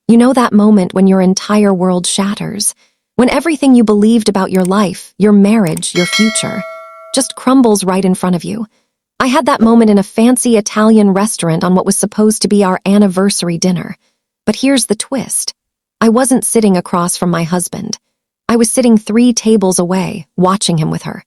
You know that moment when your entire world shatters, when everything you believed about your life, your marriage, your future, just crumbles right in front of you. I had that moment in a fancy Italian restaurant on what was supposed to be our anniversary dinner. But here's the twist. I wasn't sitting across from my husband. I was sitting 3 tables away, watching him with her.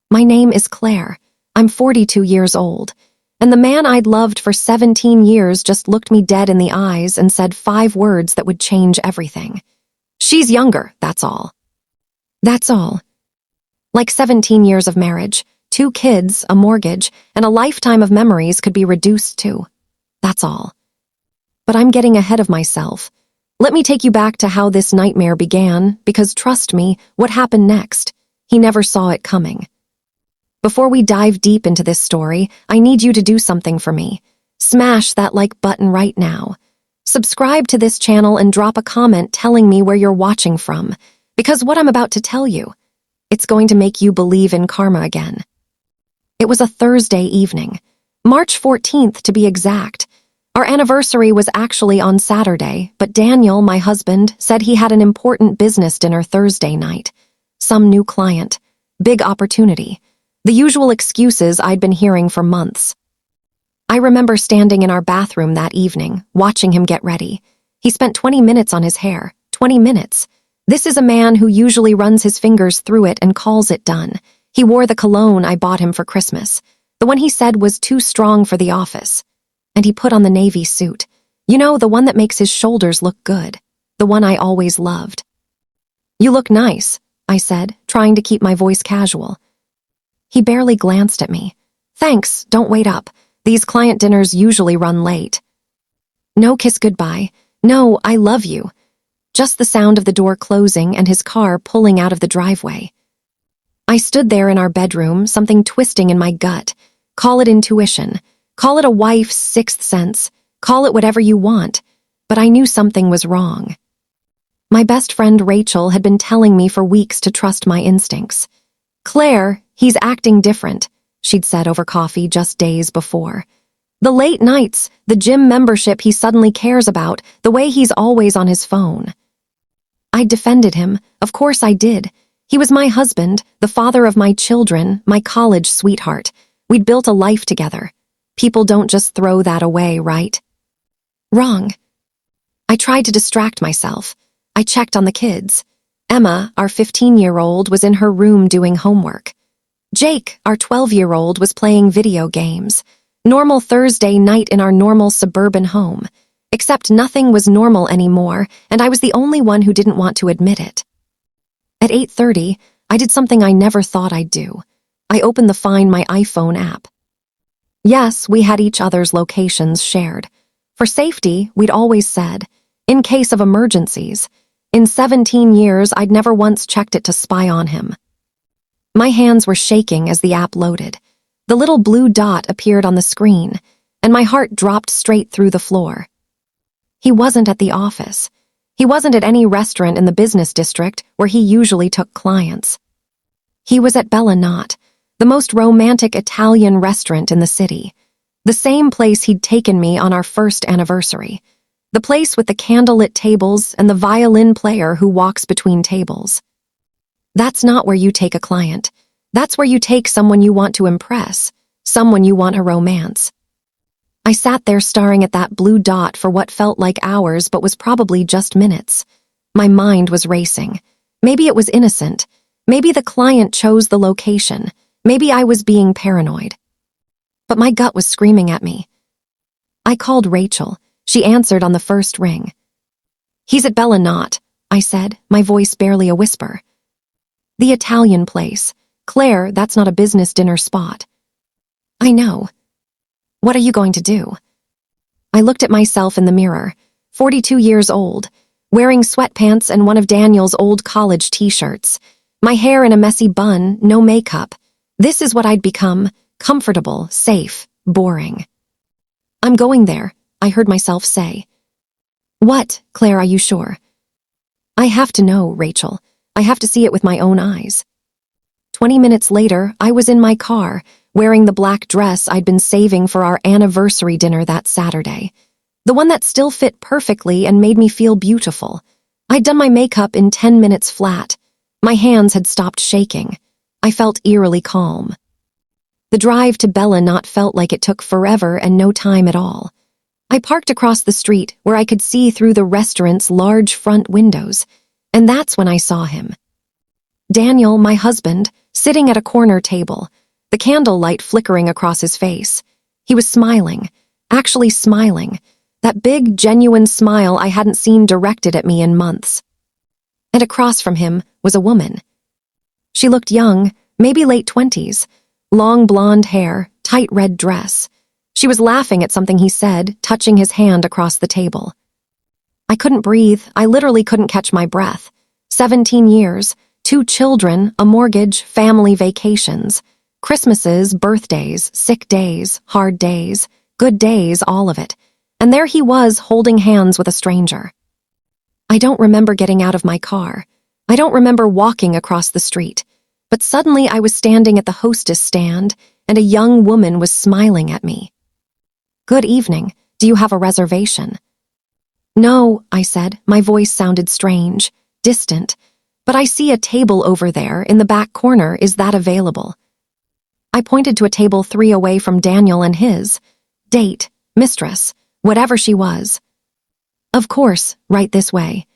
My name is Claire. I'm 42 years old. And the man I'd loved for 17 years just looked me dead in the eyes and said 5 words that would change everything. She's younger, that's all. That's all. Like 17 years of marriage, 2 kids, a mortgage, and a lifetime of memories could be reduced to. That's all. But I'm getting ahead of myself. Let me take you back to how this nightmare began, because trust me, what happened next? He never saw it coming. Before we dive deep into this story, I need you to do something for me. Smash that like button right now. Subscribe to this channel and drop a comment telling me where you're watching from, because what I'm about to tell you, it's going to make you believe in karma again. It was a Thursday evening, March 14th to be exact. Our anniversary was actually on Saturday, but Daniel, my husband, said he had an important business dinner Thursday night. Some new client. Big opportunity. The usual excuses I'd been hearing for months. I remember standing in our bathroom that evening, watching him get ready. He spent 20 minutes on his hair. 20 minutes. This is a man who usually runs his fingers through it and calls it done. He wore the cologne I bought him for Christmas. The one he said was too strong for the office. And he put on the navy suit. You know, the one that makes his shoulders look good. The one I always loved. You look nice, I said, trying to keep my voice casual. He barely glanced at me. Thanks, don't wait up. These client dinners usually run late. No kiss goodbye. No, I love you. Just the sound of the door closing and his car pulling out of the driveway. I stood there in our bedroom, something twisting in my gut. Call it intuition. Call it a wife's 6th sense. Call it whatever you want. But I knew something was wrong. My best friend Rachel had been telling me for weeks to trust my instincts. Claire, he's acting different, she'd said over coffee just days before. The late nights, the gym membership he suddenly cares about, the way he's always on his phone. I defended him. Of course I did. He was my husband, the father of my children, my college sweetheart. We'd built a life together. People don't just throw that away, right? Wrong. I tried to distract myself. I checked on the kids. Emma, our 15-year-old, was in her room doing homework. Jake, our 12-year-old, was playing video games. Normal Thursday night in our normal suburban home. Except nothing was normal anymore, and I was the only one who didn't want to admit it. At 8:30, I did something I never thought I'd do. I opened the Find My iPhone app. Yes, we had each other's locations shared. For safety, we'd always said, in case of emergencies. In 17 years, I'd never once checked it to spy on him. My hands were shaking as the app loaded. The little blue dot appeared on the screen, and my heart dropped straight through the floor. He wasn't at the office. He wasn't at any restaurant in the business district where he usually took clients. He was at Bella Not, the most romantic Italian restaurant in the city. The same place he'd taken me on our first anniversary. The place with the candlelit tables and the violin player who walks between tables. That's not where you take a client. That's where you take someone you want to impress, someone you want to romance. I sat there staring at that blue dot for what felt like hours but was probably just minutes. My mind was racing. Maybe it was innocent. Maybe the client chose the location. Maybe I was being paranoid. But my gut was screaming at me. I called Rachel. She answered on the first ring. He's at Bella Not, I said, my voice barely a whisper. The Italian place. Claire, that's not a business dinner spot. I know. What are you going to do? I looked at myself in the mirror, 42 years old, wearing sweatpants and one of Daniel's old college t-shirts, my hair in a messy bun, no makeup. This is what I'd become, comfortable, safe, boring. I'm going there, I heard myself say. What, Claire, are you sure? I have to know, Rachel. I have to see it with my own eyes. 20 minutes later, I was in my car, wearing the black dress I'd been saving for our anniversary dinner that Saturday. The one that still fit perfectly and made me feel beautiful. I'd done my makeup in 10 minutes flat. My hands had stopped shaking. I felt eerily calm. The drive to Bella Not felt like it took forever and no time at all. I parked across the street where I could see through the restaurant's large front windows, and that's when I saw him. Daniel, my husband, sitting at a corner table, the candlelight flickering across his face. He was smiling, actually smiling, that big, genuine smile I hadn't seen directed at me in months. And across from him was a woman. She looked young, maybe late 20s, long blonde hair, tight red dress. She was laughing at something he said, touching his hand across the table. I couldn't breathe. I literally couldn't catch my breath. 17 years, 2 children, a mortgage, family vacations, Christmases, birthdays, sick days, hard days, good days, all of it. And there he was holding hands with a stranger. I don't remember getting out of my car. I don't remember walking across the street. But suddenly I was standing at the hostess stand, and a young woman was smiling at me. "Good evening. Do you have a reservation?" "No," I said. My voice sounded strange, distant. "But I see a table over there in the back corner. Is that available?" I pointed to a table 3 away from Daniel and his date, mistress, whatever she was. "Of course, right this way."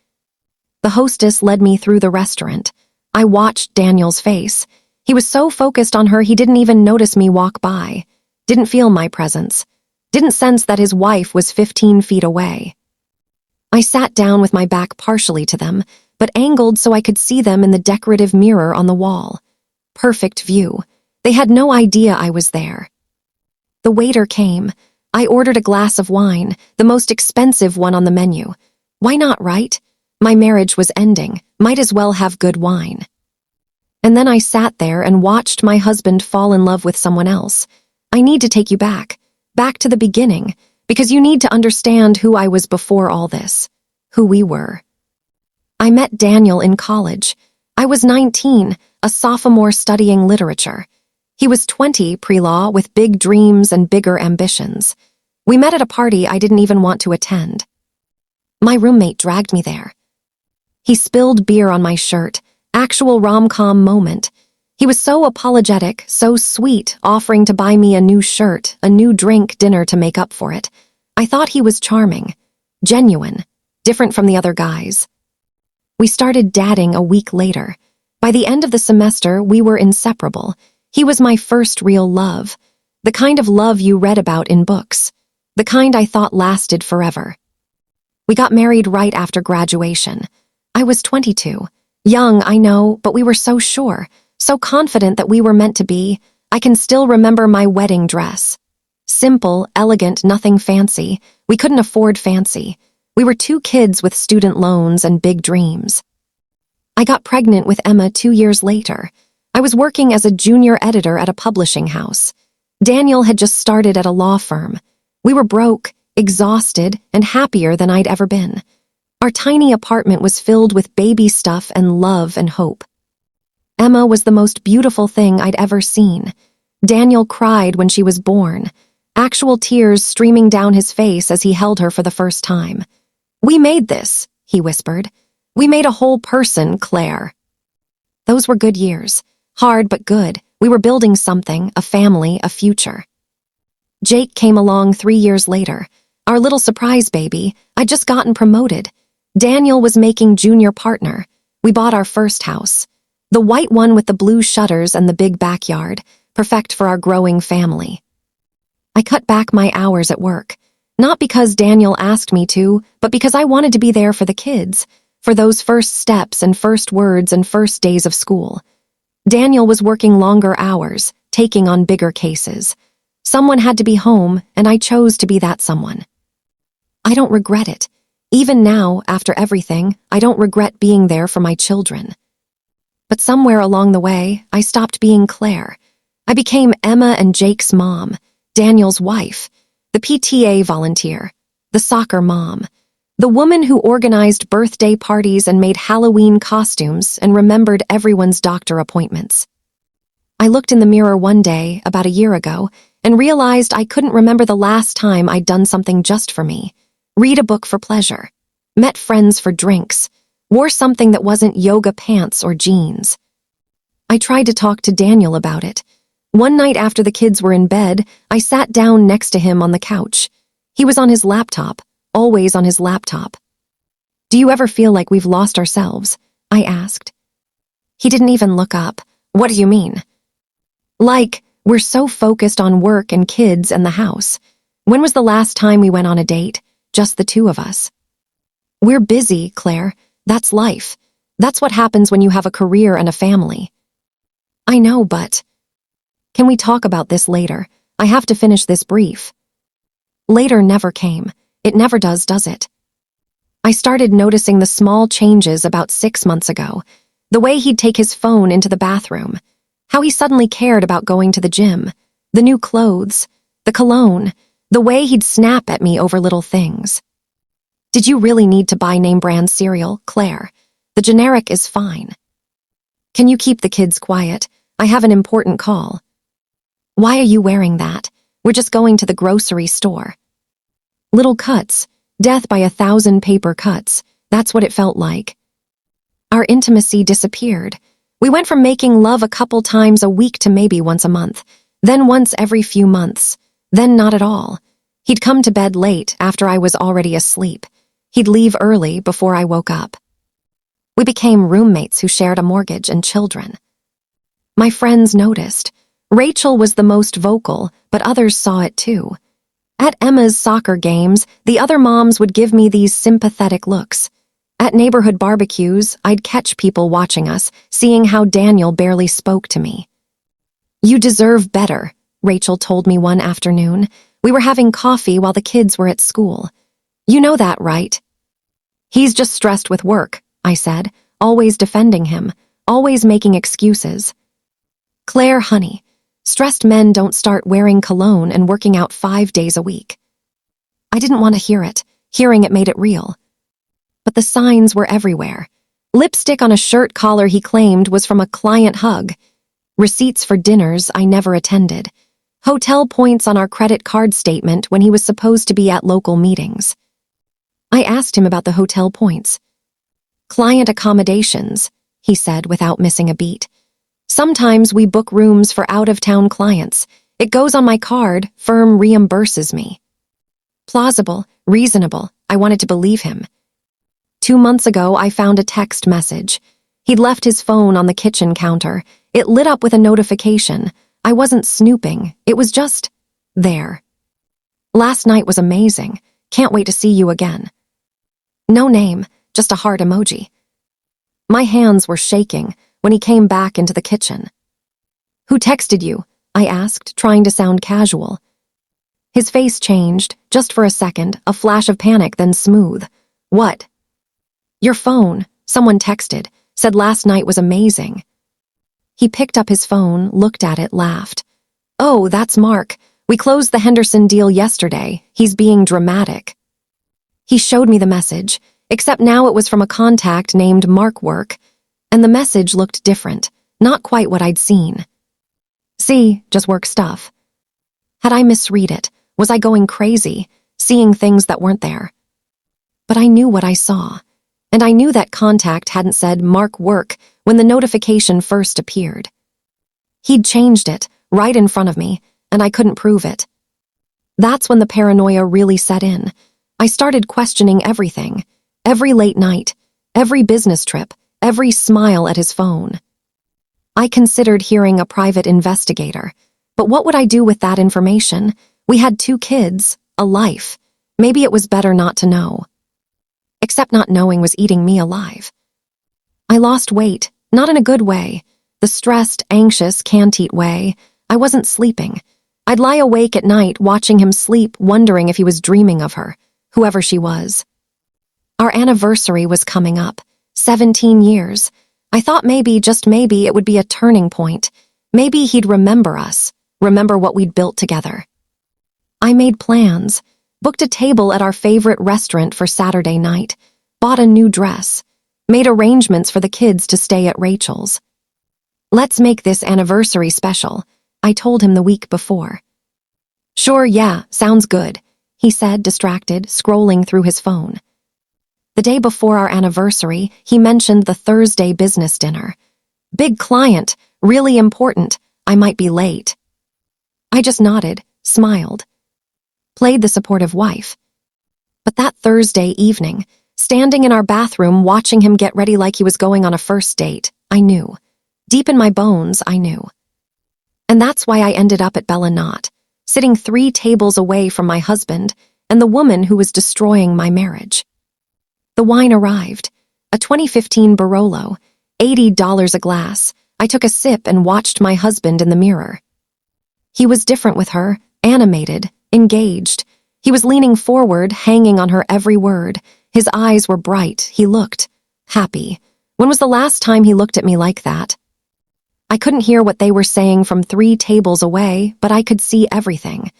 The hostess led me through the restaurant. I watched Daniel's face. He was so focused on her he didn't even notice me walk by, didn't feel my presence, didn't sense that his wife was 15 feet away. I sat down with my back partially to them, but angled so I could see them in the decorative mirror on the wall. Perfect view. They had no idea I was there. The waiter came. I ordered a glass of wine, the most expensive one on the menu. Why not, right? My marriage was ending. Might as well have good wine. And then I sat there and watched my husband fall in love with someone else. I need to take you back to the beginning, because you need to understand who I was before all this, who we were. I met Daniel in college. I was 19, a sophomore studying literature. He was 20, pre-law, with big dreams and bigger ambitions. We met at a party I didn't even want to attend. My roommate dragged me there. He spilled beer on my shirt, actual rom-com moment. He was so apologetic, so sweet, offering to buy me a new shirt, a new drink, dinner to make up for it. I thought he was charming, genuine, different from the other guys. We started dating a week later. By the end of the semester, we were inseparable. He was my first real love, the kind of love you read about in books, the kind I thought lasted forever. We got married right after graduation. I was 22. Young, I know, but we were so sure, so confident that we were meant to be. I can still remember my wedding dress. Simple, elegant, nothing fancy. We couldn't afford fancy. We were 2 kids with student loans and big dreams. I got pregnant with Emma 2 years later. I was working as a junior editor at a publishing house. Daniel had just started at a law firm. We were broke, exhausted, and happier than I'd ever been. Our tiny apartment was filled with baby stuff and love and hope. Emma was the most beautiful thing I'd ever seen. Daniel cried when she was born, actual tears streaming down his face as he held her for the first time. "We made this," he whispered. "We made a whole person, Claire." Those were good years. Hard but good. We were building something, a family, a future. Jake came along 3 years later. Our little surprise baby. I'd just gotten promoted. Daniel was making junior partner. We bought our first house. The white one with the blue shutters and the big backyard, perfect for our growing family. I cut back my hours at work, not because Daniel asked me to, but because I wanted to be there for the kids, for those first steps and first words and first days of school. Daniel was working longer hours, taking on bigger cases. Someone had to be home, and I chose to be that someone. I don't regret it. Even now, after everything, I don't regret being there for my children. But somewhere along the way, I stopped being Claire. I became Emma and Jake's mom, Daniel's wife, the PTA volunteer, the soccer mom, the woman who organized birthday parties and made Halloween costumes and remembered everyone's doctor appointments. I looked in the mirror one day, about a year ago, and realized I couldn't remember the last time I'd done something just for me. read a book for pleasure, met friends for drinks, wore something that wasn't yoga pants or jeans. I tried to talk to Daniel about it. One night after the kids were in bed, I sat down next to him on the couch. He was on his laptop, always on his laptop. "Do you ever feel like we've lost ourselves?" I asked. He didn't even look up. "What do you mean?" "Like, we're so focused on work and kids and the house. When was the last time we went on a date? Just the two of us." "We're busy, Claire. That's life. That's what happens when you have a career and a family." "I know, but..." "Can we talk about this later? I have to finish this brief." Later never came. It never does it? I started noticing the small changes about 6 months ago. The way he'd take his phone into the bathroom. How he suddenly cared about going to the gym. The new clothes. The cologne. The way he'd snap at me over little things. "Did you really need to buy name-brand cereal, Claire? The generic is fine." "Can you keep the kids quiet? I have an important call." "Why are you wearing that? We're just going to the grocery store." Little cuts. Death by 1,000 paper cuts. That's what it felt like. Our intimacy disappeared. We went from making love a couple times a week to maybe once a month, then once every few months, then not at all. He'd come to bed late after I was already asleep. He'd leave early before I woke up. We became roommates who shared a mortgage and children. My friends noticed. Rachel was the most vocal, but others saw it too. At Emma's soccer games, the other moms would give me these sympathetic looks. At neighborhood barbecues, I'd catch people watching us, seeing how Daniel barely spoke to me. "You deserve better," Rachel told me one afternoon. We were having coffee while the kids were at school. "You know that, right?" "He's just stressed with work," I said, always defending him, always making excuses. "Claire, honey, stressed men don't start wearing cologne and working out 5 days a week." I didn't want to hear it. Hearing it made it real. But the signs were everywhere. Lipstick on a shirt collar he claimed was from a client hug. Receipts for dinners I never attended. Hotel points on our credit card statement when he was supposed to be at local meetings. I asked him about the hotel points. "Client accommodations," he said without missing a beat. "Sometimes we book rooms for out-of-town clients. It goes on my card, firm reimburses me." Plausible, reasonable, I wanted to believe him. 2 months ago, I found a text message. He'd left his phone on the kitchen counter. It lit up with a notification. I wasn't snooping, it was just there. "Last night was amazing. Can't wait to see you again." No name, just a heart emoji. My hands were shaking when he came back into the kitchen. "Who texted you?" I asked, trying to sound casual. His face changed, just for a second, a flash of panic, then smooth. "What?" "Your phone. Someone texted. Said last night was amazing." He picked up his phone, looked at it, laughed. "Oh, that's Mark. We closed the Henderson deal yesterday. He's being dramatic." He showed me the message, except now it was from a contact named Mark Work, and the message looked different, not quite what I'd seen. "See, just work stuff." Had I misread it? Was I going crazy, seeing things that weren't there? But I knew what I saw, and I knew that contact hadn't said Mark Work when the notification first appeared. He'd changed it, right in front of me, and I couldn't prove it. That's when the paranoia really set in. I started questioning everything. Every late night, every business trip, every smile at his phone. I considered hiring a private investigator, but what would I do with that information? We had 2 kids, a life. Maybe it was better not to know. Except not knowing was eating me alive. I lost weight, not in a good way. The stressed, anxious, can't-eat way. I wasn't sleeping. I'd lie awake at night watching him sleep, wondering if he was dreaming of her, whoever she was. Our anniversary was coming up, 17 years. I thought maybe, just maybe, it would be a turning point. Maybe he'd remember us, remember what we'd built together. I made plans, booked a table at our favorite restaurant for Saturday night, bought a new dress, made arrangements for the kids to stay at Rachel's. "Let's make this anniversary special," I told him the week before. "Sure, yeah, sounds good," he said, distracted, scrolling through his phone. The day before our anniversary, he mentioned the Thursday business dinner. Big client, really important, I might be late. I just nodded, smiled, played the supportive wife. But that Thursday evening, standing in our bathroom watching him get ready like he was going on a first date, I knew. Deep in my bones, I knew. And that's why I ended up at Bella Knot, sitting 3 tables away from my husband and the woman who was destroying my marriage. The wine arrived, a 2015 Barolo, $80 a glass. I took a sip and watched my husband in the mirror. He was different with her, animated, engaged. He was leaning forward, hanging on her every word. His eyes were bright. He looked happy. When was the last time he looked at me like that? I couldn't hear what they were saying from 3 tables away, but I could see everything.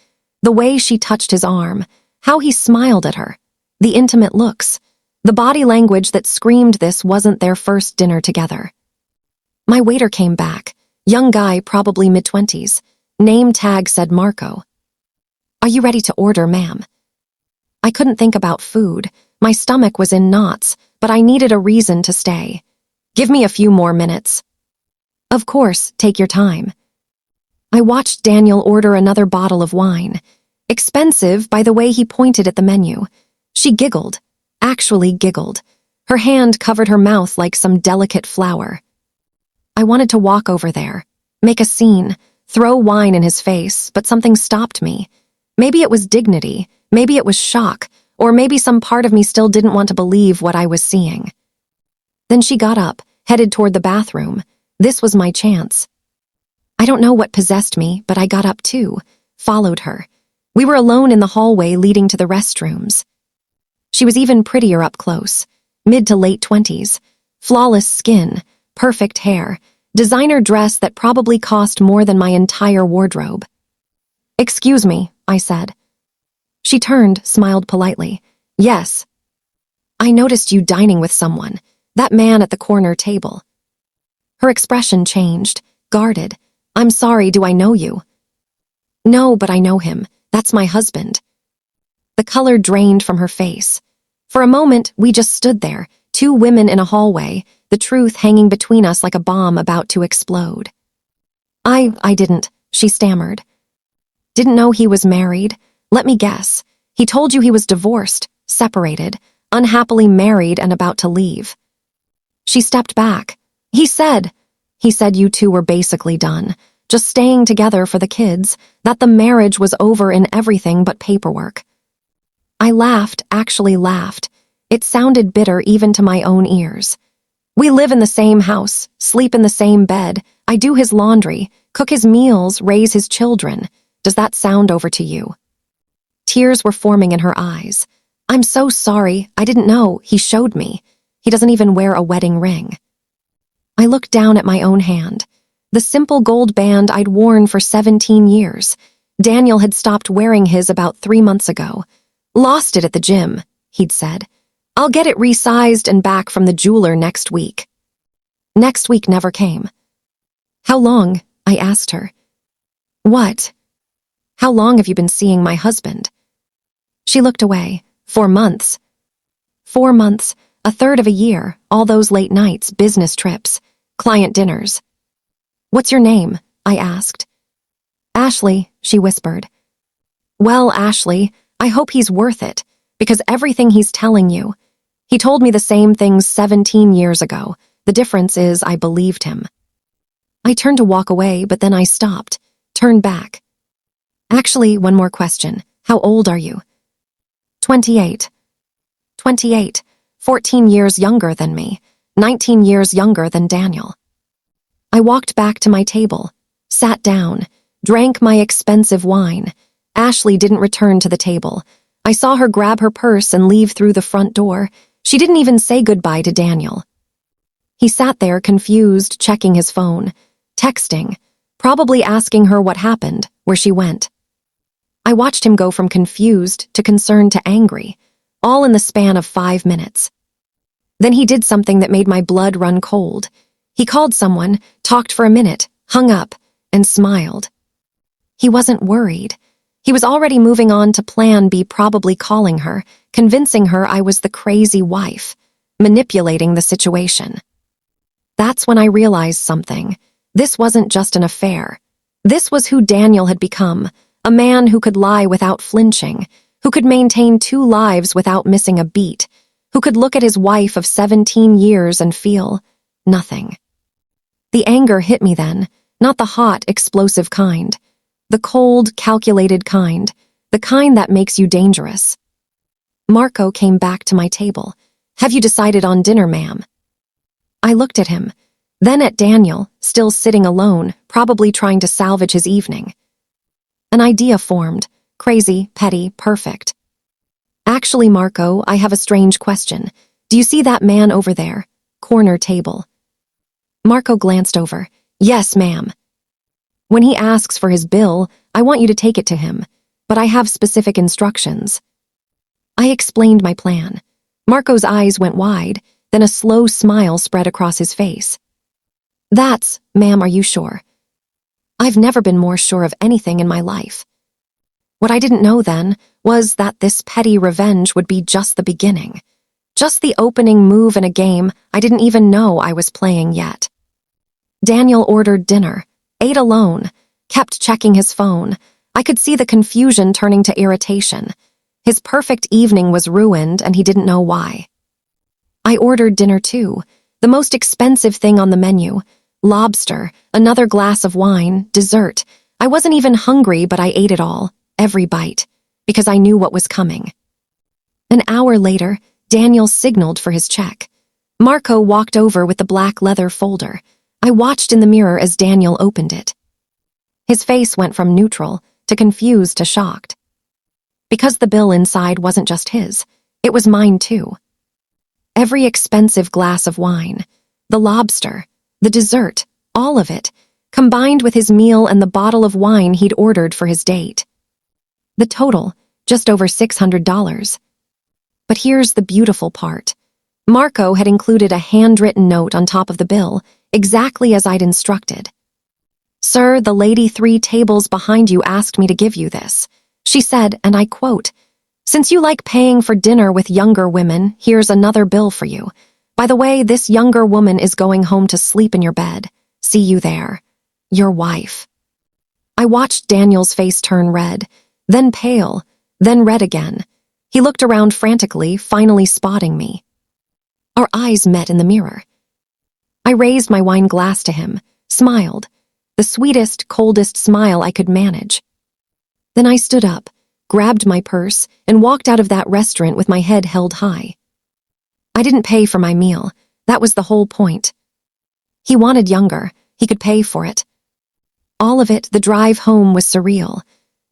The way she touched his arm, how he smiled at her, the intimate looks, the body language that screamed this wasn't their first dinner together. My waiter came back, young guy, probably mid-20s. Name tag said Marco. "Are you ready to order, ma'am?" I couldn't think about food. My stomach was in knots, but I needed a reason to stay. "Give me a few more minutes." "Of course, take your time." I watched Daniel order another bottle of wine. Expensive by the way he pointed at the menu. She giggled, actually giggled. Her hand covered her mouth like some delicate flower. I wanted to walk over there, make a scene, throw wine in his face, but something stopped me. Maybe it was dignity, maybe it was shock, or maybe some part of me still didn't want to believe what I was seeing. Then she got up, headed toward the bathroom. This was my chance. I don't know what possessed me, but I got up too, followed her. We were alone in the hallway leading to the restrooms. She was even prettier up close, mid to late 20s, flawless skin, perfect hair, designer dress that probably cost more than my entire wardrobe. "Excuse me," I said. She turned, smiled politely. "Yes. I noticed you dining with someone, that man at the corner table." Her expression changed, guarded. "I'm sorry, do I know you?" "No, but I know him. That's my husband." The color drained from her face. For a moment, we just stood there, 2 women in a hallway, the truth hanging between us like a bomb about to explode. I didn't," she stammered. "Didn't know he was married. Let me guess. He told you he was divorced, separated, unhappily married and about to leave." She stepped back. He said you 2 were basically done, just staying together for the kids, that the marriage was over in everything but paperwork." I laughed, actually laughed. It sounded bitter even to my own ears. "We live in the same house, sleep in the same bed. I do his laundry, cook his meals, raise his children. Does that sound over to you?" Tears were forming in her eyes. "I'm so sorry, I didn't know, he showed me. He doesn't even wear a wedding ring." I looked down at my own hand. The simple gold band I'd worn for 17 years. Daniel had stopped wearing his about 3 months ago. "Lost it at the gym," he'd said. "I'll get it resized and back from the jeweler next week." Next week never came. "How long?" I asked her. "What?" "How long have you been seeing my husband?" She looked away. 4 months. 4 months, a third of a year, all those late nights, business trips, client dinners. "What's your name?" I asked. "Ashley," she whispered. "Well, Ashley, I hope he's worth it, because everything he's telling you. He told me the same things 17 years ago. The difference is I believed him." I turned to walk away, but then I stopped, turned back. "Actually, one more question. How old are you?" 28. 28, 14 years younger than me, 19 years younger than Daniel. I walked back to my table, sat down, drank my expensive wine. Ashley didn't return to the table. I saw her grab her purse and leave through the front door. She didn't even say goodbye to Daniel. He sat there confused, checking his phone, texting, probably asking her what happened, where she went. I watched him go from confused to concerned to angry, all in the span of 5 minutes. Then he did something that made my blood run cold. He called someone, talked for a minute, hung up, and smiled. He wasn't worried. He was already moving on to plan B, probably calling her, convincing her I was the crazy wife, manipulating the situation. That's when I realized something. This wasn't just an affair. This was who Daniel had become, a man who could lie without flinching, who could maintain 2 lives without missing a beat, who could look at his wife of 17 years and feel nothing. The anger hit me then, not the hot, explosive kind. The cold, calculated kind, the kind that makes you dangerous. Marco came back to my table. "Have you decided on dinner, ma'am?" I looked at him, then at Daniel, still sitting alone, probably trying to salvage his evening. An idea formed, crazy, petty, perfect. "Actually, Marco, I have a strange question. Do you see that man over there? Corner table." Marco glanced over. "Yes, ma'am." "When he asks for his bill, I want you to take it to him, but I have specific instructions." I explained my plan. Marco's eyes went wide, then a slow smile spread across his face. "That's, ma'am, are you sure?" I've never been more sure of anything in my life. What I didn't know then was that this petty revenge would be just the beginning, just the opening move in a game I didn't even know I was playing yet. Daniel ordered dinner, ate alone, kept checking his phone. I could see the confusion turning to irritation. His perfect evening was ruined and he didn't know why. I ordered dinner too, the most expensive thing on the menu. Lobster, another glass of wine, dessert. I wasn't even hungry, but I ate it all, every bite, because I knew what was coming. An hour later, Daniel signaled for his check. Marco walked over with the black leather folder. I watched in the mirror as Daniel opened it. His face went from neutral to confused to shocked. Because the bill inside wasn't just his, it was mine too. Every expensive glass of wine, the lobster, the dessert, all of it, combined with his meal and the bottle of wine he'd ordered for his date. The total, just over $600. But here's the beautiful part. Marco had included a handwritten note on top of the bill, exactly as I'd instructed. "Sir, the lady 3 tables behind you asked me to give you this. She said, and I quote, 'Since you like paying for dinner with younger women, here's another bill for you. By the way, this younger woman is going home to sleep in your bed. See you there. Your wife.'" I watched Daniel's face turn red, then pale, then red again. He looked around frantically, finally spotting me. Our eyes met in the mirror. I raised my wine glass to him, smiled, the sweetest, coldest smile I could manage. Then I stood up, grabbed my purse, and walked out of that restaurant with my head held high. I didn't pay for my meal. That was the whole point. He wanted younger. He could pay for it. All of it, the drive home, was surreal.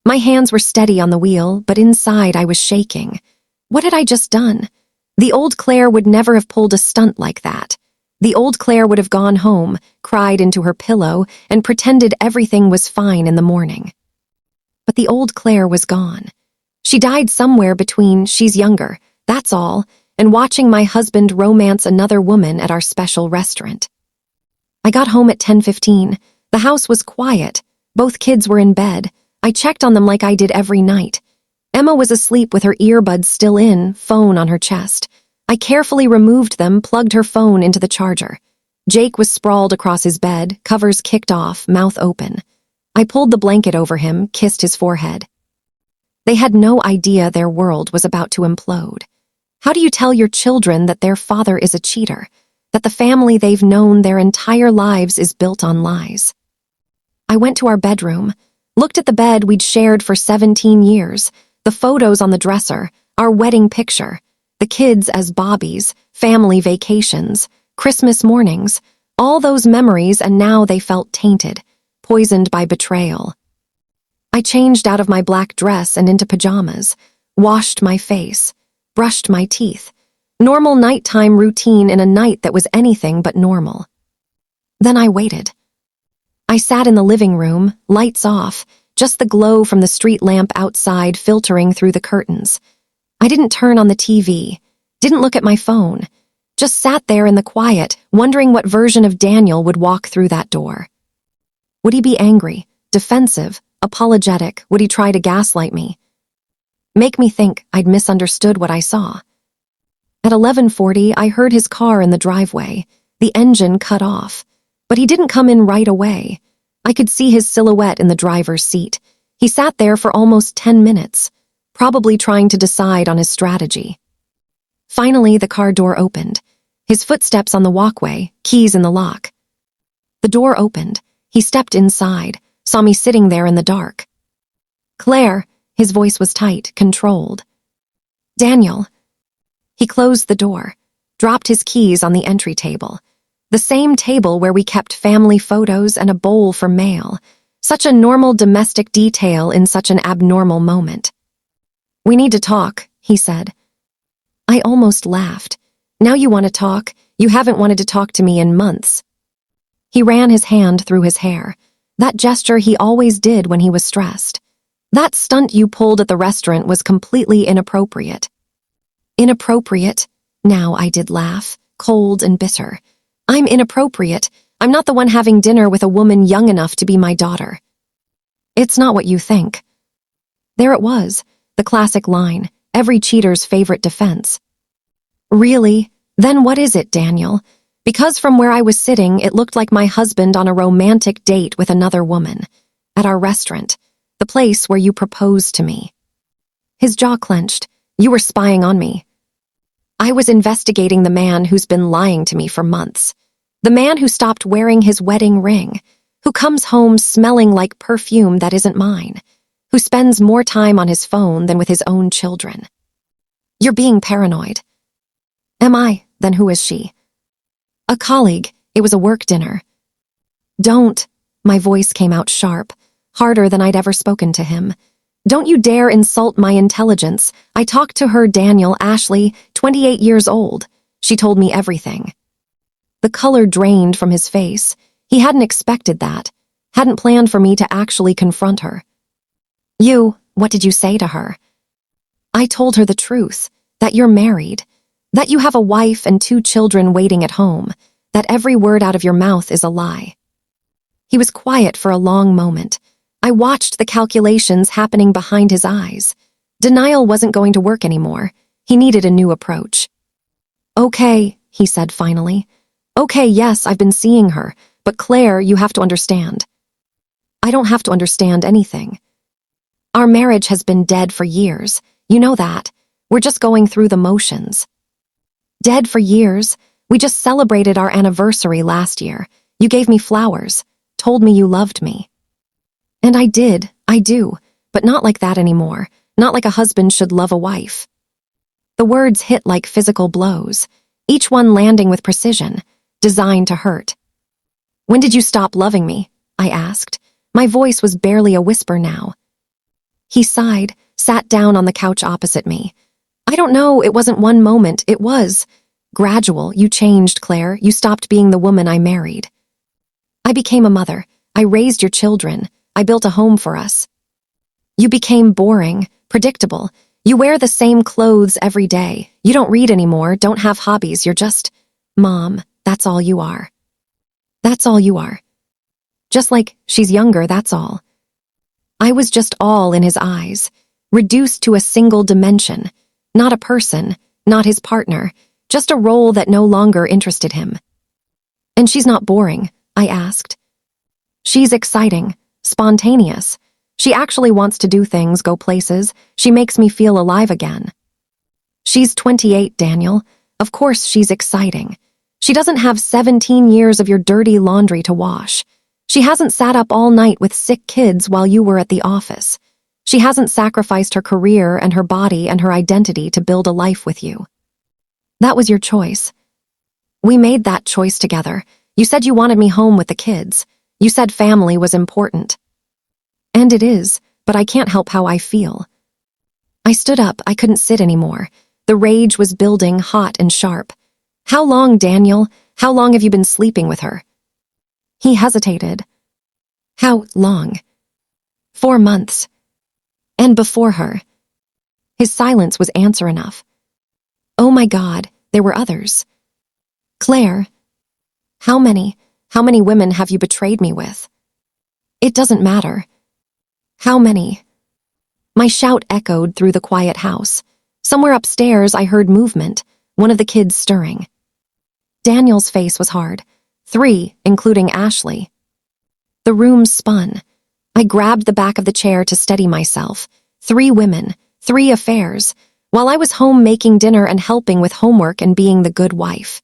My hands were steady on the wheel, but inside I was shaking. What had I just done? The old Claire would never have pulled a stunt like that. The old Claire would have gone home, cried into her pillow, and pretended everything was fine in the morning. But the old Claire was gone. She died somewhere between "she's younger, that's all," and watching my husband romance another woman at our special restaurant. I got home at 10:15. The house was quiet. Both kids were in bed. I checked on them like I did every night. Emma was asleep with her earbuds still in, phone on her chest. I carefully removed them, plugged her phone into the charger. Jake was sprawled across his bed, covers kicked off, mouth open. I pulled the blanket over him, kissed his forehead. They had no idea their world was about to implode. How do you tell your children that their father is a cheater, that the family they've known their entire lives is built on lies? I went to our bedroom, looked at the bed we'd shared for 17 years, the photos on the dresser, our wedding picture, the kids as Bobbies, family vacations, Christmas mornings, all those memories, and now they felt tainted, poisoned by betrayal. I changed out of my black dress and into pajamas, washed my face, brushed my teeth. Normal nighttime routine in a night that was anything but normal. Then I waited. I sat in the living room, lights off, just the glow from the street lamp outside filtering through the curtains. I didn't turn on the TV, didn't look at my phone, just sat there in the quiet, wondering what version of Daniel would walk through that door. Would he be angry, defensive, Apologetic, would he try to gaslight me? Make me think I'd misunderstood what I saw. At 11:40, I heard his car in the driveway, the engine cut off. But he didn't come in right away. I could see his silhouette in the driver's seat. He sat there for almost 10 minutes, probably trying to decide on his strategy. Finally, the car door opened. His footsteps on the walkway, keys in the lock. The door opened. He stepped inside, saw me sitting there in the dark. "Claire," his voice was tight, controlled. "Daniel." He closed the door, dropped his keys on the entry table. The same table where we kept family photos and a bowl for mail. Such a normal domestic detail in such an abnormal moment. "We need to talk," he said. I almost laughed. "Now you want to talk? You haven't wanted to talk to me in months." He ran his hand through his hair, that gesture he always did when he was stressed. "That stunt you pulled at the restaurant was completely inappropriate." Inappropriate? Now I did laugh, cold and bitter. I'm inappropriate. I'm not the one having dinner with a woman young enough to be my daughter. "It's not what you think." There it was, the classic line, every cheater's favorite defense. Really? Then what is it, Daniel? Because from where I was sitting, it looked like my husband on a romantic date with another woman. At our restaurant, the place where you proposed to me. His jaw clenched. "You were spying on me." "I was investigating the man who's been lying to me for months. The man who stopped wearing his wedding ring, who comes home smelling like perfume that isn't mine, who spends more time on his phone than with his own children." "You're being paranoid." "Am I? Then who is she?" "A colleague. It was a work dinner." "Don't." My voice came out sharp, harder than I'd ever spoken to him. "Don't you dare insult my intelligence. I talked to her, Daniel Ashley, 28 years old. She told me everything." The color drained from his face. He hadn't expected that, hadn't planned for me to actually confront her. What did you say to her?" "I told her the truth, that you're married, that you have a wife and 2 children waiting at home, that every word out of your mouth is a lie." He was quiet for a long moment. I watched the calculations happening behind his eyes. Denial wasn't going to work anymore. He needed a new approach. "Okay," he said finally. "Okay, yes, I've been seeing her, but Claire, you have to understand." "I don't have to understand anything. Our marriage has been dead for years. You know that. We're just going through the motions." "Dead for years? We just celebrated our anniversary last year. You gave me flowers, told me you loved me." "And I did, I do, but not like that anymore, not like a husband should love a wife." The words hit like physical blows, each one landing with precision, designed to hurt. "When did you stop loving me?" I asked. My voice was barely a whisper now. He sighed, sat down on the couch opposite me. "I don't know, it wasn't one moment, it was gradual. You changed, Claire. You stopped being the woman I married. I became a mother. I raised your children. I built a home for us. You became boring, predictable. You wear the same clothes every day. You don't read anymore, don't have hobbies. You're just mom. That's all you are. That's all you are. Just like she's younger, that's all." I was just all in his eyes, reduced to a single dimension, not a person, not his partner, just a role that no longer interested him. "And she's not boring?" I asked. "She's exciting, spontaneous. She actually wants to do things, go places. She makes me feel alive again." "She's 28, Daniel. Of course she's exciting. She doesn't have 17 years of your dirty laundry to wash. She hasn't sat up all night with sick kids while you were at the office. She hasn't sacrificed her career and her body and her identity to build a life with you. That was your choice. We made that choice together. You said you wanted me home with the kids. You said family was important. And it is, but I can't help how I feel." I stood up. I couldn't sit anymore. The rage was building, hot and sharp. "How long, Daniel? How long have you been sleeping with her?" He hesitated. "How long?" 4 months. And before her. His silence was answer enough. "Oh my God, there were others." "Claire, how many women have you betrayed me with?" "It doesn't matter." How many? My shout echoed through the quiet house. Somewhere upstairs, I heard movement, one of the kids stirring. Daniel's face was hard. 3, including Ashley. The room spun. I grabbed the back of the chair to steady myself. 3 women, 3 affairs, while I was home making dinner and helping with homework and being the good wife.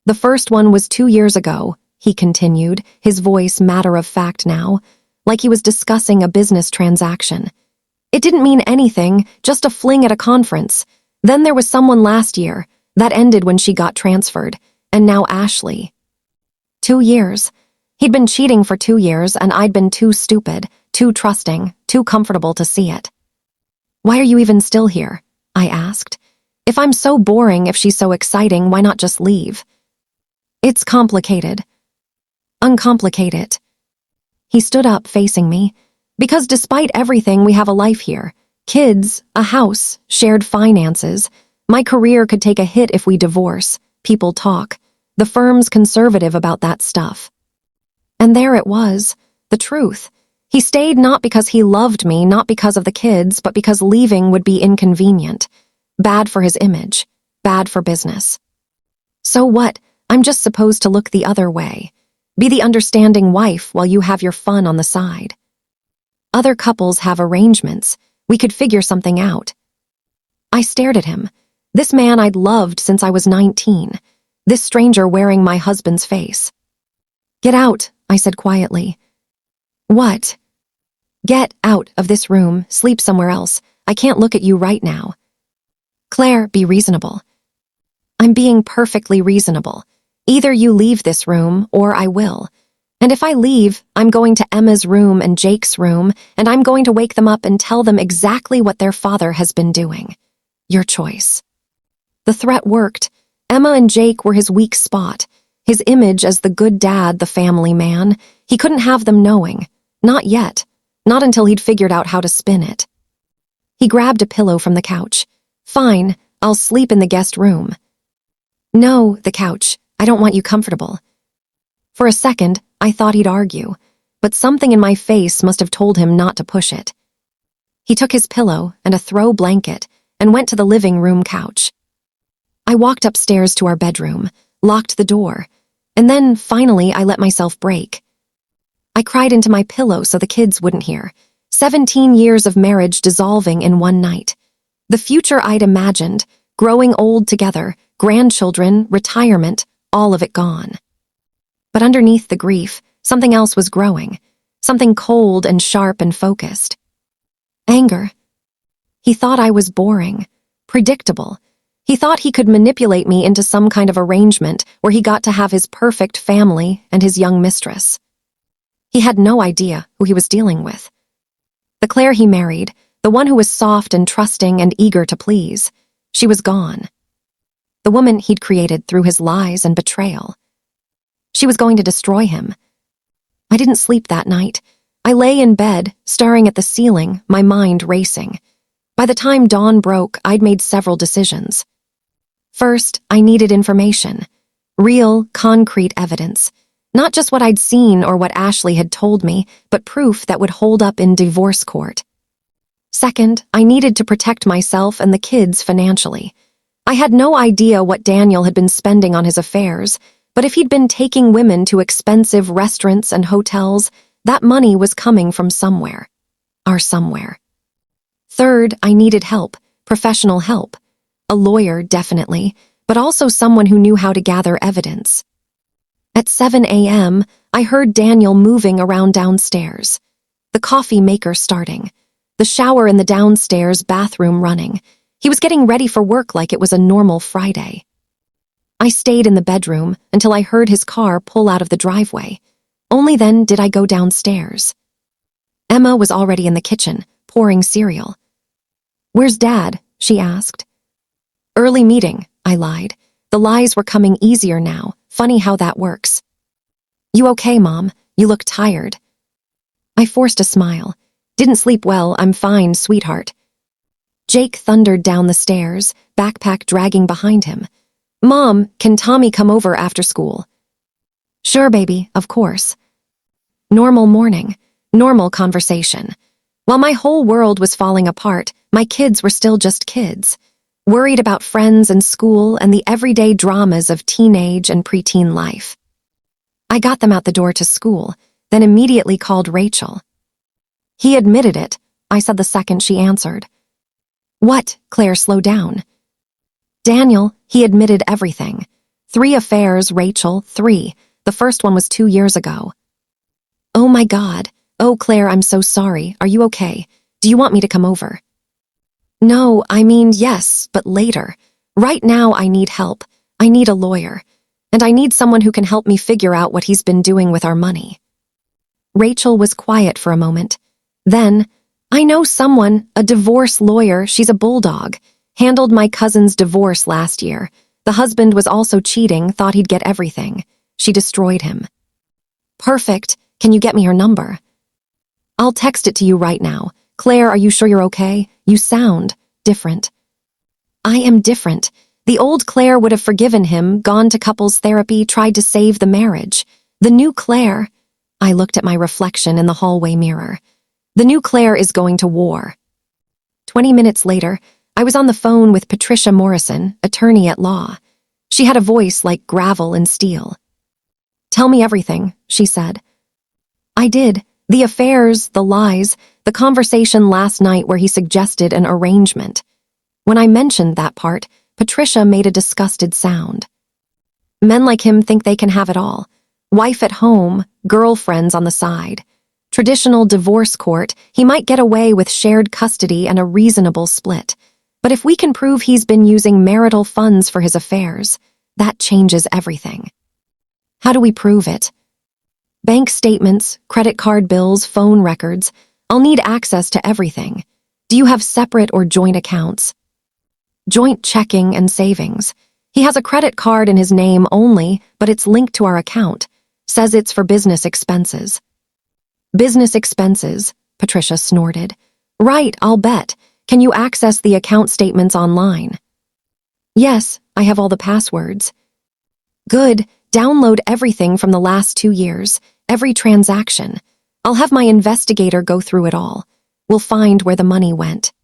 The first one was 2 years ago, he continued, his voice matter-of-fact now, like he was discussing a business transaction. It didn't mean anything, just a fling at a conference. Then there was someone last year. That ended when she got transferred. And now Ashley. 2 years. He'd been cheating for 2 years, and I'd been too stupid, too trusting, too comfortable to see it. Why are you even still here? I asked. If I'm so boring, if she's so exciting, why not just leave? It's complicated. Uncomplicate it. He stood up, facing me. Because despite everything, we have a life here. Kids, a house, shared finances. My career could take a hit if we divorce. People talk. The firm's conservative about that stuff. And there it was, the truth. He stayed not because he loved me, not because of the kids, but because leaving would be inconvenient. Bad for his image. Bad for business. So what? I'm just supposed to look the other way. Be the understanding wife while you have your fun on the side. Other couples have arrangements. We could figure something out. I stared at him. This man I'd loved since I was 19. This stranger wearing my husband's face. Get out, I said quietly. What? Get out of this room, sleep somewhere else. I can't look at you right now. Claire, be reasonable. I'm being perfectly reasonable. Either you leave this room, or I will. And if I leave, I'm going to Emma's room and Jake's room, and I'm going to wake them up and tell them exactly what their father has been doing. Your choice. The threat worked. Emma and Jake were his weak spot. His image as the good dad, the family man. He couldn't have them knowing. Not yet. Not until he'd figured out how to spin it. He grabbed a pillow from the couch. Fine, I'll sleep in the guest room. No, the couch. I don't want you comfortable. For a second, I thought he'd argue, but something in my face must have told him not to push it. He took his pillow and a throw blanket and went to the living room couch. I walked upstairs to our bedroom, locked the door, and then, finally, I let myself break. I cried into my pillow so the kids wouldn't hear. 17 years of marriage dissolving in one night. The future I'd imagined, growing old together, grandchildren, retirement, all of it gone. But underneath the grief, something else was growing, something cold and sharp and focused. Anger. He thought I was boring, predictable. He thought he could manipulate me into some kind of arrangement where he got to have his perfect family and his young mistress. He had no idea who he was dealing with. The Claire he married, the one who was soft and trusting and eager to please, she was gone. The woman he'd created through his lies and betrayal. She was going to destroy him. I didn't sleep that night. I lay in bed, staring at the ceiling, my mind racing. By the time dawn broke, I'd made several decisions. First, I needed information. Real, concrete evidence. Not just what I'd seen or what Ashley had told me, but proof that would hold up in divorce court. Second, I needed to protect myself and the kids financially. I had no idea what Daniel had been spending on his affairs, but if he'd been taking women to expensive restaurants and hotels, that money was coming from somewhere. Our somewhere. Third, I needed help, professional help. A lawyer, definitely, but also someone who knew how to gather evidence. At 7 a.m., I heard Daniel moving around downstairs. The coffee maker starting. The shower in the downstairs bathroom running. He was getting ready for work like it was a normal Friday. I stayed in the bedroom until I heard his car pull out of the driveway. Only then did I go downstairs. Emma was already in the kitchen, pouring cereal. "Where's Dad?" she asked. "Early meeting," I lied. The lies were coming easier now. Funny how that works. "You okay, Mom? You look tired." I forced a smile. "Didn't sleep well, I'm fine, sweetheart." Jake thundered down the stairs, backpack dragging behind him. "Mom, can Tommy come over after school?" "Sure, baby, of course." Normal morning, normal conversation. While my whole world was falling apart, my kids were still just kids, worried about friends and school and the everyday dramas of teenage and preteen life. I got them out the door to school, then immediately called Rachel. "He admitted it," I said the second she answered. "What?" Claire slowed down. "Daniel, he admitted everything. 3 affairs, Rachel, 3. The first one was 2 years ago." "Oh my God. Oh, Claire, I'm so sorry. Are you okay? Do you want me to come over?" "No, I mean, yes, but later. Right now I need help. I need a lawyer. And I need someone who can help me figure out what he's been doing with our money." Rachel was quiet for a moment. Then, "I know someone, a divorce lawyer, she's a bulldog, handled my cousin's divorce last year. The husband was also cheating, thought he'd get everything. She destroyed him." "Perfect. Can you get me her number?" "I'll text it to you right now. Claire, are you sure you're okay? You sound different." "I am different. The old Claire would have forgiven him, gone to couples therapy, tried to save the marriage. The new Claire—" I looked at my reflection in the hallway mirror. "The new Claire is going to war." 20 minutes later, I was on the phone with Patricia Morrison, attorney at law. She had a voice like gravel and steel. "Tell me everything," she said. I did. The affairs, the lies, the conversation last night where he suggested an arrangement. When I mentioned that part, Patricia made a disgusted sound. "Men like him think they can have it all. Wife at home, girlfriends on the side. Traditional divorce court, he might get away with shared custody and a reasonable split. But if we can prove he's been using marital funds for his affairs, that changes everything." "How do we prove it?" "Bank statements, credit card bills, phone records. I'll need access to everything. Do you have separate or joint accounts?" "Joint checking and savings. He has a credit card in his name only, but it's linked to our account. Says it's for business expenses." "Business expenses," Patricia snorted. "Right, I'll bet. Can you access the account statements online?" "Yes, I have all the passwords." "Good. Download everything from the last 2 years, every transaction. I'll have my investigator go through it all. We'll find where the money went."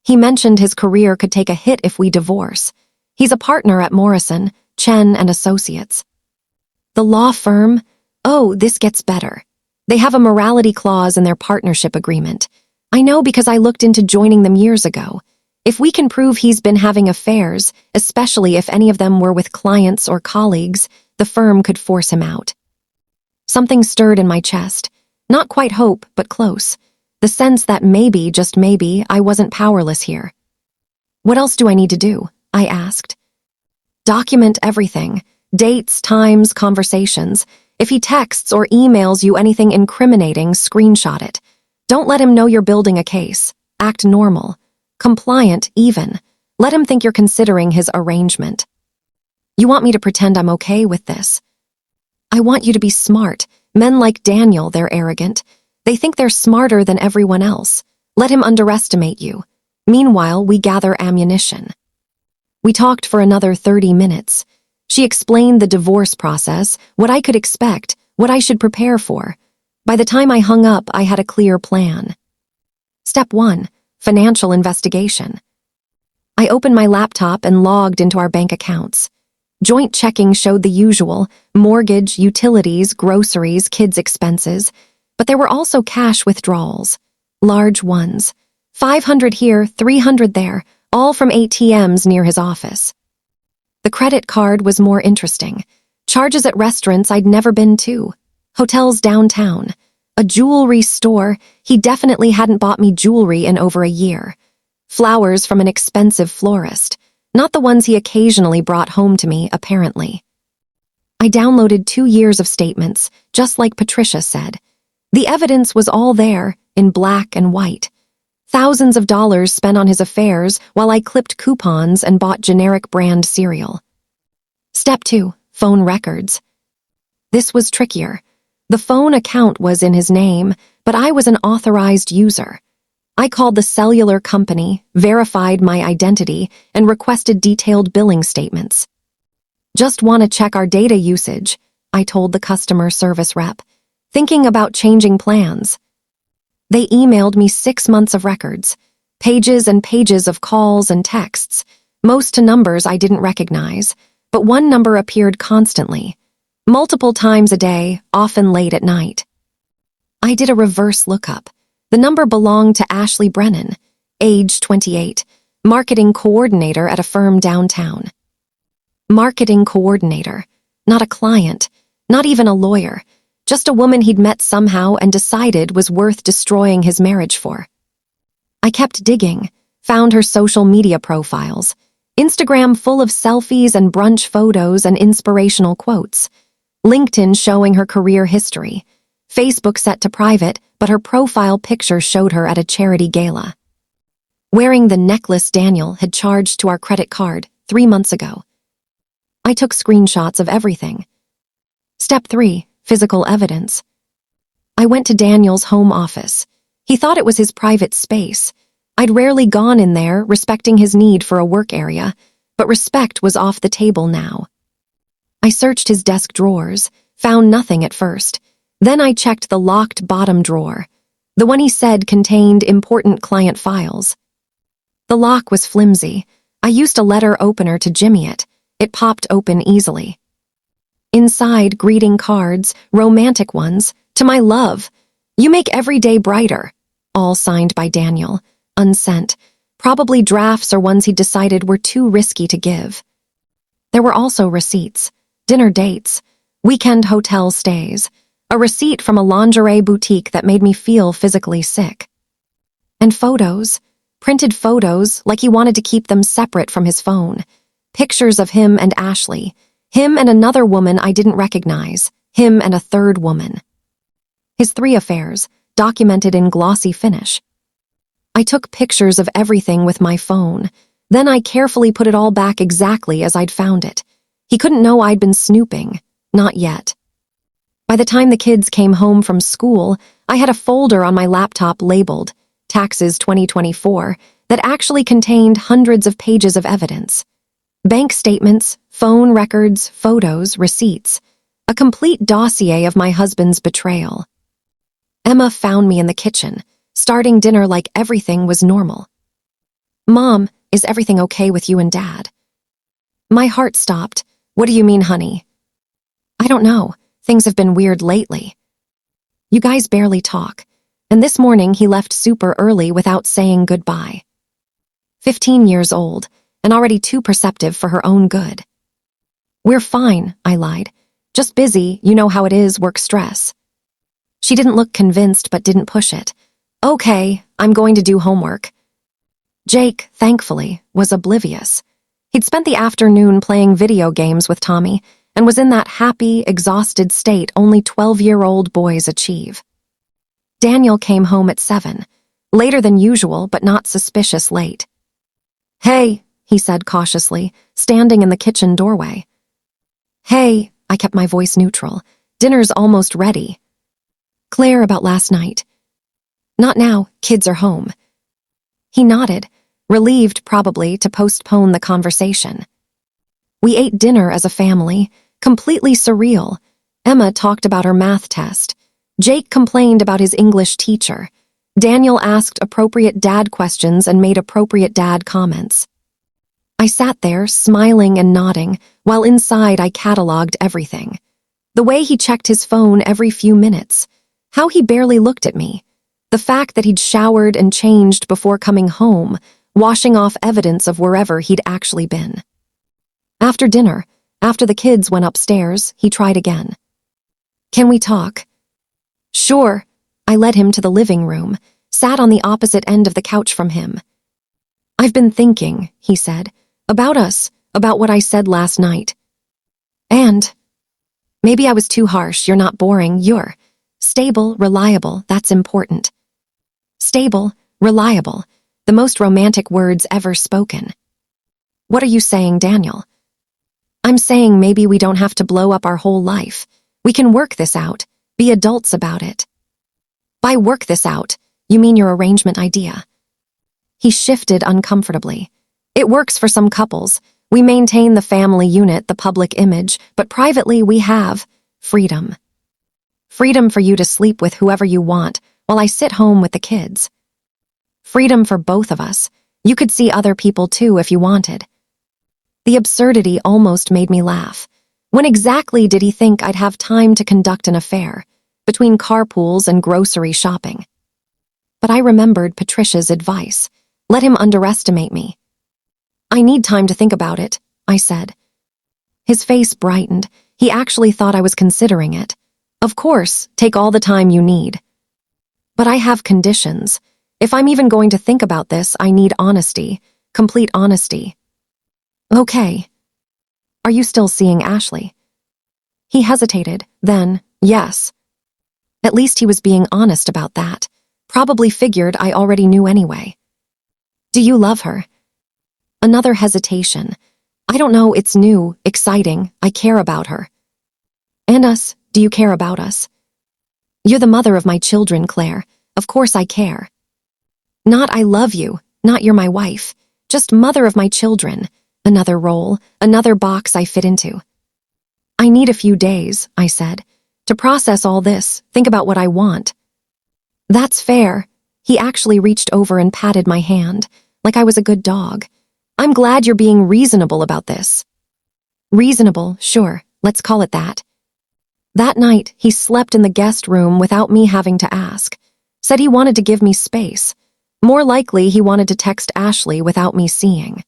He mentioned his career could take a hit if we divorce. He's a partner at Morrison, Chen and Associates. "The law firm? Oh, this gets better. They have a morality clause in their partnership agreement. I know because I looked into joining them years ago. If we can prove he's been having affairs, especially if any of them were with clients or colleagues, the firm could force him out." Something stirred in my chest. Not quite hope, but close. The sense that maybe, just maybe, I wasn't powerless here. "What else do I need to do?" I asked. "Document everything. Dates, times, conversations. If he texts or emails you anything incriminating, screenshot it. Don't let him know you're building a case. Act normal. Compliant, even. Let him think you're considering his arrangement." "You want me to pretend I'm okay with this?" "I want you to be smart. Men like Daniel, they're arrogant. They think they're smarter than everyone else. Let him underestimate you. Meanwhile, we gather ammunition." We talked for another 30 minutes. She explained the divorce process, what I could expect, what I should prepare for. By the time I hung up, I had a clear plan. Step 1. Financial investigation. I opened my laptop and logged into our bank accounts. Joint checking showed the usual: mortgage, utilities, groceries, kids' expenses. But there were also cash withdrawals. Large ones. 500 here, 300 there, all from ATMs near his office. The credit card was more interesting. Charges at restaurants I'd never been to. Hotels downtown. A jewelry store. He definitely hadn't bought me jewelry in over a year. Flowers from an expensive florist. Not the ones he occasionally brought home to me, apparently. I downloaded 2 years of statements, just like Patricia said. The evidence was all there, in black and white. Thousands of dollars spent on his affairs while I clipped coupons and bought generic brand cereal. Step 2. Phone records. This was trickier. The phone account was in his name, but I was an authorized user. I called the cellular company, verified my identity, and requested detailed billing statements. "Just want to check our data usage," I told the customer service rep, thinking about changing plans. They emailed me 6 months of records, pages and pages of calls and texts, most to numbers I didn't recognize, but one number appeared constantly, multiple times a day, often late at night. I did a reverse lookup. The number belonged to Ashley Brennan, age 28, marketing coordinator at a firm downtown. Marketing coordinator, not a client, not even a lawyer, just a woman he'd met somehow and decided was worth destroying his marriage for. I kept digging, found her social media profiles, Instagram full of selfies and brunch photos and inspirational quotes, LinkedIn showing her career history, Facebook set to private, but her profile picture showed her at a charity gala, wearing the necklace Daniel had charged to our credit card 3 months ago. I took screenshots of everything. Step 3, physical evidence. I went to Daniel's home office. He thought it was his private space. I'd rarely gone in there, respecting his need for a work area, but respect was off the table now. I searched his desk drawers, found nothing at first. Then I checked the locked bottom drawer, the one he said contained important client files. The lock was flimsy. I used a letter opener to jimmy it. It popped open easily. Inside, greeting cards, romantic ones, to my love. You make every day brighter. All signed by Daniel, unsent, probably drafts or ones he decided were too risky to give. There were also receipts, dinner dates, weekend hotel stays, a receipt from a lingerie boutique that made me feel physically sick. And photos, printed photos like he wanted to keep them separate from his phone. Pictures of him and Ashley, him and another woman I didn't recognize, him and a third woman. His 3 affairs, documented in glossy finish. I took pictures of everything with my phone. Then I carefully put it all back exactly as I'd found it. He couldn't know I'd been snooping. Not yet. By the time the kids came home from school, I had a folder on my laptop labeled Taxes 2024 that actually contained hundreds of pages of evidence. Bank statements, phone records, photos, receipts. A complete dossier of my husband's betrayal. Emma found me in the kitchen, starting dinner like everything was normal. "Mom, is everything okay with you and Dad?" My heart stopped. "What do you mean, honey?" "I don't know. Things have been weird lately. You guys barely talk, and this morning he left super early without saying goodbye. 15 years old, and already too perceptive for her own good." "We're fine," I lied. "Just busy, you know how it is, work stress." She didn't look convinced but didn't push it. "Okay, I'm going to do homework." Jake, thankfully, was oblivious. He'd spent the afternoon playing video games with Tommy and was in that happy, exhausted state only 12-year-old boys achieve. Daniel came home at 7, later than usual but not suspicious late. "Hey," he said cautiously, standing in the kitchen doorway. "Hey," I kept my voice neutral. "Dinner's almost ready." "Claire, about last night." "Not now, kids are home." He nodded, relieved probably to postpone the conversation. We ate dinner as a family, completely surreal. Emma talked about her math test. Jake complained about his English teacher. Daniel asked appropriate dad questions and made appropriate dad comments. I sat there, smiling and nodding, while inside I cataloged everything. The way he checked his phone every few minutes, how he barely looked at me, the fact that he'd showered and changed before coming home, washing off evidence of wherever he'd actually been. After dinner, after the kids went upstairs, he tried again. "Can we talk?" "Sure." I led him to the living room, sat on the opposite end of the couch from him. "I've been thinking," he said, "about us, about what I said last night. And maybe I was too harsh. You're not boring. You're stable, reliable. That's important." Stable, reliable, the most romantic words ever spoken. "What are you saying, Daniel?" "I'm saying maybe we don't have to blow up our whole life. We can work this out, be adults about it." "By work this out, you mean your arrangement idea?" He shifted uncomfortably. "It works for some couples. We maintain the family unit, the public image, but privately we have freedom. Freedom for you to sleep with whoever you want, while I sit home with the kids. Freedom for both of us. You could see other people too if you wanted. The absurdity almost made me laugh. When exactly did he think I'd have time to conduct an affair, between carpools and grocery shopping? But I remembered Patricia's advice. Let him underestimate me. I need time to think about it, I said. His face brightened. He actually thought I was considering it. Of course, take all the time you need. But I have conditions. If I'm even going to think about this, I need honesty, complete honesty. Okay. Are you still seeing Ashley? He hesitated, then, yes. At least he was being honest about that. Probably figured I already knew anyway. Do you love her? Another hesitation. I don't know, it's new, exciting, I care about her. And us, do you care about us? You're the mother of my children, Claire. Of course I care. Not I love you, not you're my wife. Just mother of my children. Another role, another box I fit into. I need a few days, I said, to process all this, think about what I want. That's fair. He actually reached over and patted my hand, like I was a good dog. I'm glad you're being reasonable about this. Reasonable, sure, let's call it that. That night, he slept in the guest room without me having to ask. Said he wanted to give me space. More likely, he wanted to text Ashley without me seeing.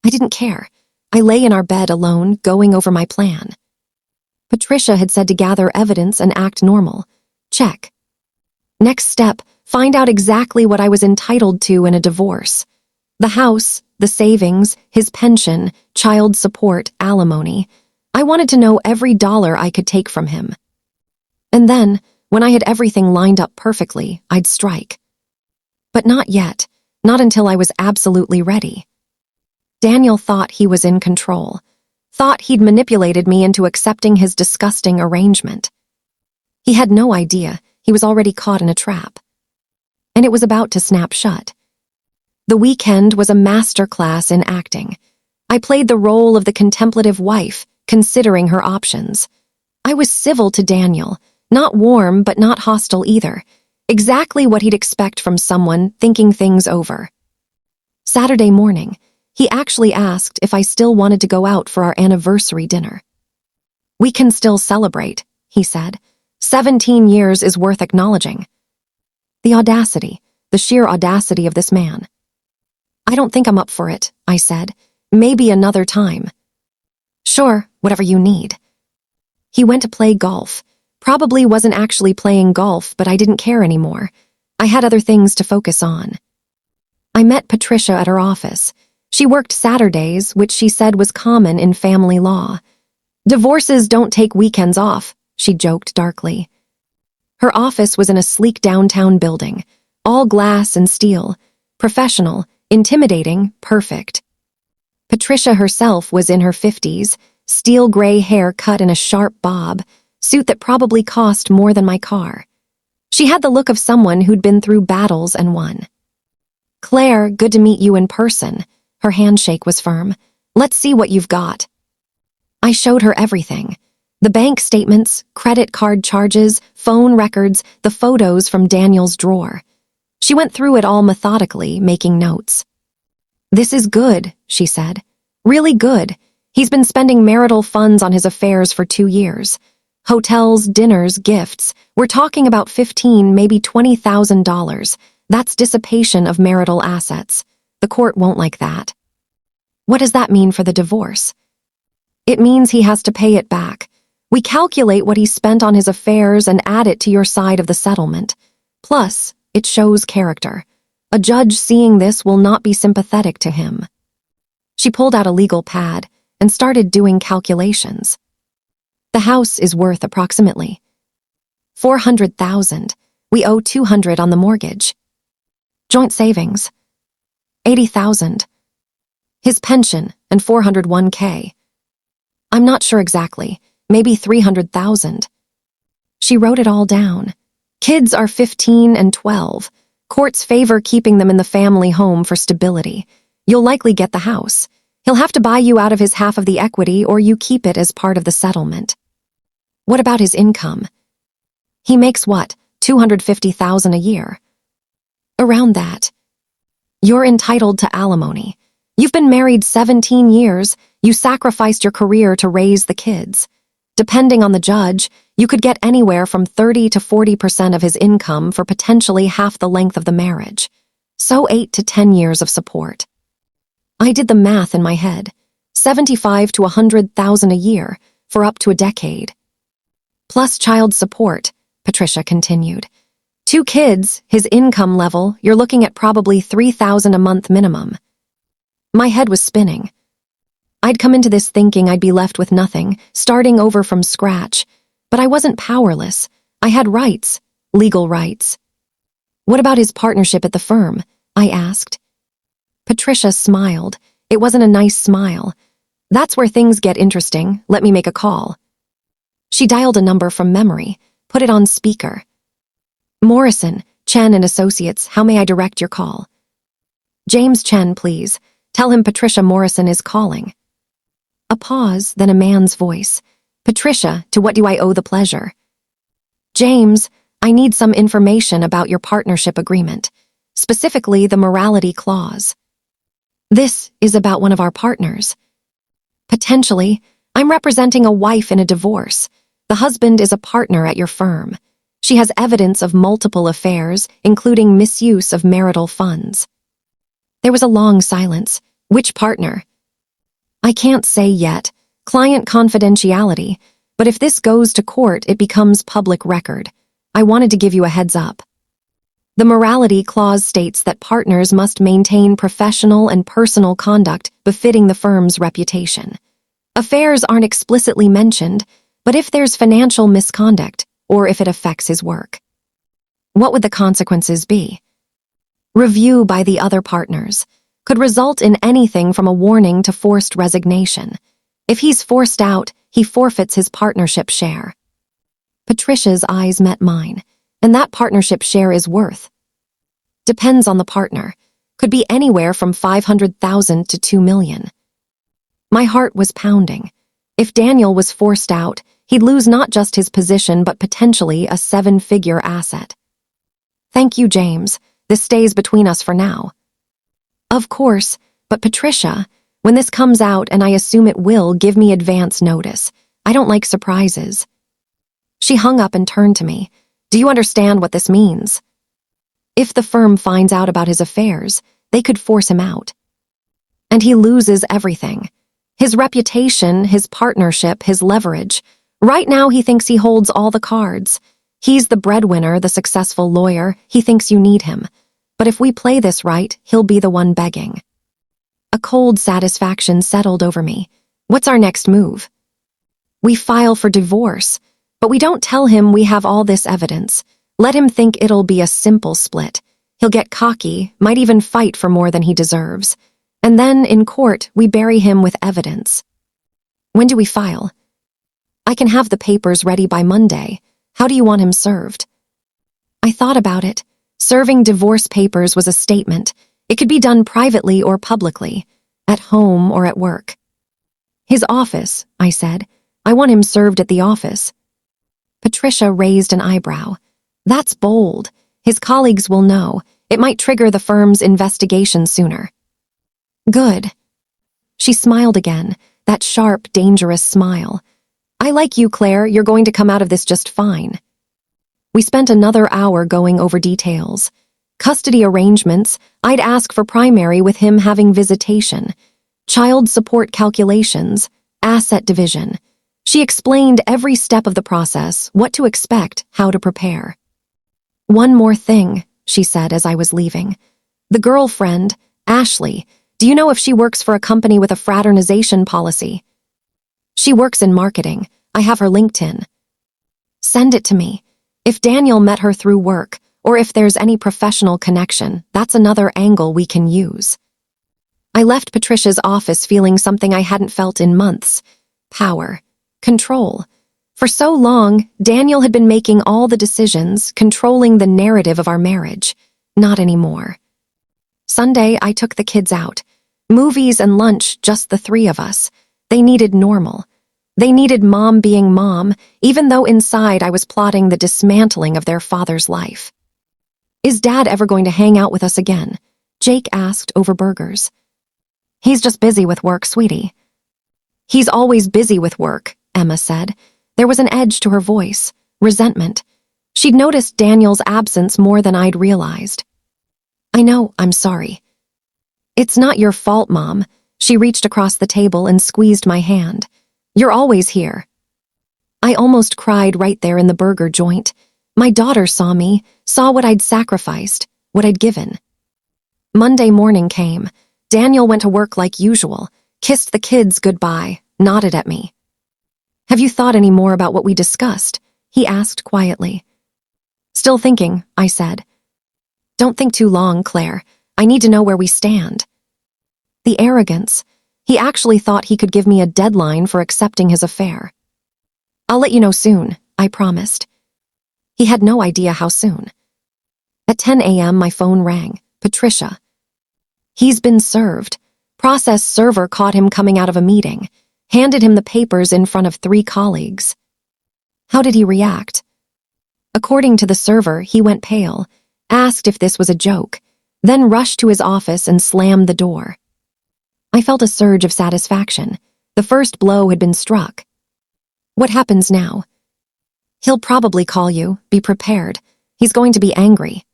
I didn't care. I lay in our bed alone, going over my plan. Patricia had said to gather evidence and act normal. Check. Next step, find out exactly what I was entitled to in a divorce. The house, the savings, his pension, child support, alimony. I wanted to know every dollar I could take from him. And then, when I had everything lined up perfectly, I'd strike. But not yet, not until I was absolutely ready. Daniel thought he was in control, thought he'd manipulated me into accepting his disgusting arrangement. He had no idea he was already caught in a trap. And it was about to snap shut. The weekend was a master class in acting. I played the role of the contemplative wife, considering her options. I was civil to Daniel, not warm but not hostile either, exactly what he'd expect from someone thinking things over. Saturday morning, he actually asked if I still wanted to go out for our anniversary dinner. We can still celebrate, he said. 17 years is worth acknowledging. The audacity, the sheer audacity of this man. I don't think I'm up for it, I said. Maybe another time. Sure, whatever you need. He went to play golf. Probably wasn't actually playing golf, but I didn't care anymore. I had other things to focus on. I met Patricia at her office. She worked Saturdays, which she said was common in family law. Divorces don't take weekends off, she joked darkly. Her office was in a sleek downtown building, all glass and steel, professional, intimidating, perfect. Patricia herself was in her 50s, steel gray hair cut in a sharp bob, suit that probably cost more than my car. She had the look of someone who'd been through battles and won. Claire, good to meet you in person. Her handshake was firm. Let's see what you've got. I showed her everything. The bank statements, credit card charges, phone records, the photos from Daniel's drawer. She went through it all methodically, making notes. This is good, she said. Really good. He's been spending marital funds on his affairs for 2 years. Hotels, dinners, gifts. We're talking about $15,000, maybe $20,000. That's dissipation of marital assets. The court won't like that. What does that mean for the divorce? It means he has to pay it back. We calculate what he spent on his affairs and add it to your side of the settlement. Plus, it shows character. A judge seeing this will not be sympathetic to him. She pulled out a legal pad and started doing calculations. The house is worth approximately $400,000. We owe $200,000 on the mortgage. Joint savings, $80,000. His pension and $401K. I'm not sure exactly, maybe $300,000. She wrote it all down. Kids are 15 and 12. Courts favor keeping them in the family home for stability. You'll likely get the house. He'll have to buy you out of his half of the equity or you keep it as part of the settlement. What about his income? He makes what, $250,000 a year. Around that. You're entitled to alimony. You've been married 17 years. You sacrificed your career to raise the kids. Depending on the judge, you could get anywhere from 30 to 40% of his income for potentially half the length of the marriage. So 8 to 10 years of support. I did the math in my head. 75 to 100,000 a year for up to a decade. Plus child support, Patricia continued. 2 kids, his income level, you're looking at probably $3,000 a month minimum. My head was spinning. I'd come into this thinking I'd be left with nothing, starting over from scratch. But I wasn't powerless. I had rights, legal rights. What about his partnership at the firm? I asked. Patricia smiled. It wasn't a nice smile. That's where things get interesting. Let me make a call. She dialed a number from memory, put it on speaker. Morrison, Chen and Associates, how may I direct your call? James Chen, please. Tell him Patricia Morrison is calling. A pause, then a man's voice. Patricia, to what do I owe the pleasure? James, I need some information about your partnership agreement, specifically the morality clause. This is about one of our partners. Potentially, I'm representing a wife in a divorce. The husband is a partner at your firm. She has evidence of multiple affairs, including misuse of marital funds. There was a long silence. Which partner? I can't say yet. Client confidentiality. But if this goes to court, it becomes public record. I wanted to give you a heads up. The morality clause states that partners must maintain professional and personal conduct befitting the firm's reputation. Affairs aren't explicitly mentioned, but if there's financial misconduct, or if it affects his work. What would the consequences be? Review by the other partners could result in anything from a warning to forced resignation. If he's forced out, he forfeits his partnership share. Patricia's eyes met mine, and that partnership share is worth. Depends on the partner. Could be anywhere from $500,000 to $2 million. My heart was pounding. If Daniel was forced out, he'd lose not just his position but potentially a 7-figure asset. Thank you, James. This stays between us for now. Of course, but Patricia, when this comes out, and I assume it will, give me advance notice. I don't like surprises. She hung up and turned to me. Do you understand what this means? If the firm finds out about his affairs, they could force him out. And he loses everything. His reputation, his partnership, his leverage. Right now he thinks he holds all the cards. He's the breadwinner, the successful lawyer. He thinks you need him. But if we play this right, he'll be the one begging. A cold satisfaction settled over me. What's our next move? We file for divorce, but we don't tell him we have all this evidence. Let him think it'll be a simple split. He'll get cocky, might even fight for more than he deserves. And then, in court, we bury him with evidence. When do we file? I can have the papers ready by Monday. How do you want him served? I thought about it. Serving divorce papers was a statement. It could be done privately or publicly, at home or at work. His office, I said. I want him served at the office. Patricia raised an eyebrow. That's bold. His colleagues will know. It might trigger the firm's investigation sooner. Good. She smiled again, that sharp, dangerous smile. I like you, Claire. You're going to come out of this just fine. We spent another hour going over details. Custody arrangements, I'd ask for primary with him having visitation. Child support calculations, asset division. She explained every step of the process, what to expect, how to prepare. One more thing, she said as I was leaving. The girlfriend, Ashley, do you know if she works for a company with a fraternization policy? She works in marketing. I have her LinkedIn. Send it to me. If Daniel met her through work, or if there's any professional connection, that's another angle we can use. I left Patricia's office feeling something I hadn't felt in months. Power. Control. For so long, Daniel had been making all the decisions, controlling the narrative of our marriage. Not anymore. Sunday, I took the kids out. Movies and lunch, just the 3 of us. They needed normal. They needed mom being mom, even though inside I was plotting the dismantling of their father's life. Is Dad ever going to hang out with us again? Jake asked over burgers. He's just busy with work, sweetie. He's always busy with work, Emma said. There was an edge to her voice, resentment. She'd noticed Daniel's absence more than I'd realized. I know, I'm sorry. It's not your fault, Mom. She reached across the table and squeezed my hand. You're always here. I almost cried right there in the burger joint. My daughter saw me, saw what I'd sacrificed, what I'd given. Monday morning came. Daniel went to work like usual, kissed the kids goodbye, nodded at me. Have you thought any more about what we discussed? He asked quietly. Still thinking, I said. Don't think too long, Claire. I need to know where we stand. The arrogance. He actually thought he could give me a deadline for accepting his affair. I'll let you know soon, I promised. He had no idea how soon. At 10 a.m. my phone rang. Patricia. He's been served. Process server caught him coming out of a meeting, handed him the papers in front of 3 colleagues. How did he react? According to the server, he went pale, asked if this was a joke, then rushed to his office and slammed the door. I felt a surge of satisfaction. The first blow had been struck. What happens now? He'll probably call you. Be prepared. He's going to be angry.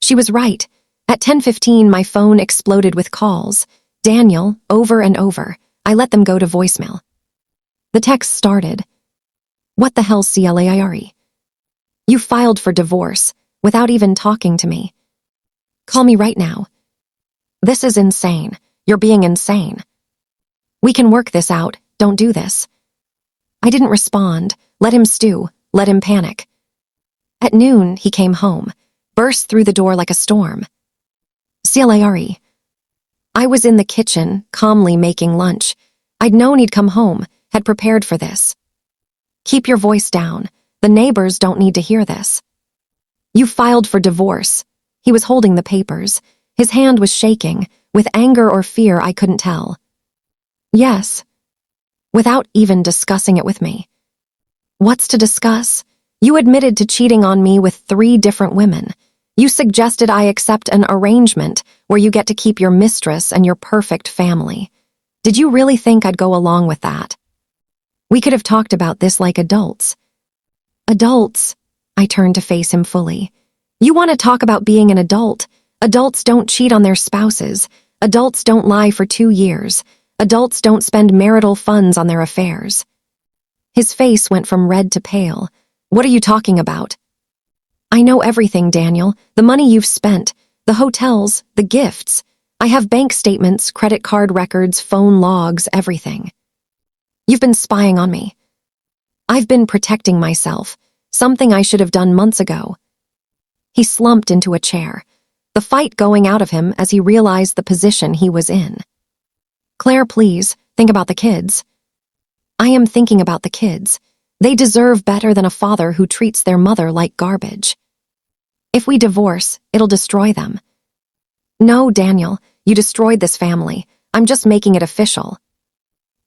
She was right. At 10:15, my phone exploded with calls. Daniel, over and over. I let them go to voicemail. The text started. What the hell, Claire? You filed for divorce without even talking to me. Call me right now. This is insane. You're being insane. We can work this out. Don't do this. I didn't respond. Let him stew. Let him panic. At noon, he came home, burst through the door like a storm. Claire. I was in the kitchen, calmly making lunch. I'd known he'd come home, had prepared for this. Keep your voice down. The neighbors don't need to hear this. You filed for divorce. He was holding the papers. His hand was shaking, with anger or fear I couldn't tell. Yes. Without even discussing it with me. What's to discuss? You admitted to cheating on me with 3 different women. You suggested I accept an arrangement where you get to keep your mistress and your perfect family. Did you really think I'd go along with that? We could have talked about this like adults. Adults? I turned to face him fully. You want to talk about being an adult? Adults don't cheat on their spouses. Adults don't lie for 2 years. Adults don't spend marital funds on their affairs. His face went from red to pale. What are you talking about? I know everything, Daniel. The money you've spent, the hotels, the gifts. I have bank statements, credit card records, phone logs, everything. You've been spying on me. I've been protecting myself, something I should have done months ago. He slumped into a chair, the fight going out of him as he realized the position he was in. Claire, please, think about the kids. I am thinking about the kids. They deserve better than a father who treats their mother like garbage. If we divorce, it'll destroy them. No, Daniel, you destroyed this family. I'm just making it official.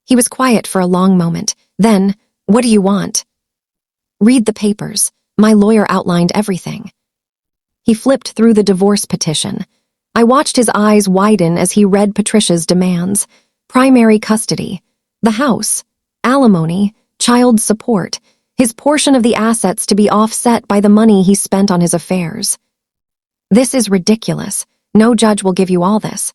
He was quiet for a long moment. Then, what do you want? Read the papers. My lawyer outlined everything. He flipped through the divorce petition. I watched his eyes widen as he read Patricia's demands. Primary custody, the house, alimony, child support, his portion of the assets to be offset by the money he spent on his affairs. This is ridiculous. No judge will give you all this.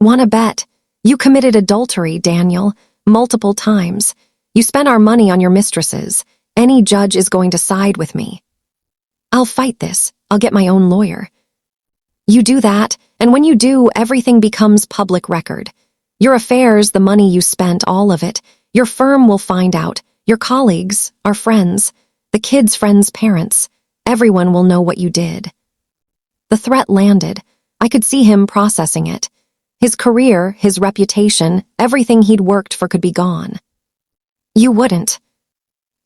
Wanna bet? You committed adultery, Daniel, multiple times. You spent our money on your mistresses. Any judge is going to side with me. I'll fight this. I'll get my own lawyer. You do that, and when you do, everything becomes public record. Your affairs, the money you spent, all of it. Your firm will find out. Your colleagues, our friends, the kids' friends' parents. Everyone will know what you did. The threat landed. I could see him processing it. His career, his reputation, everything he'd worked for could be gone. You wouldn't.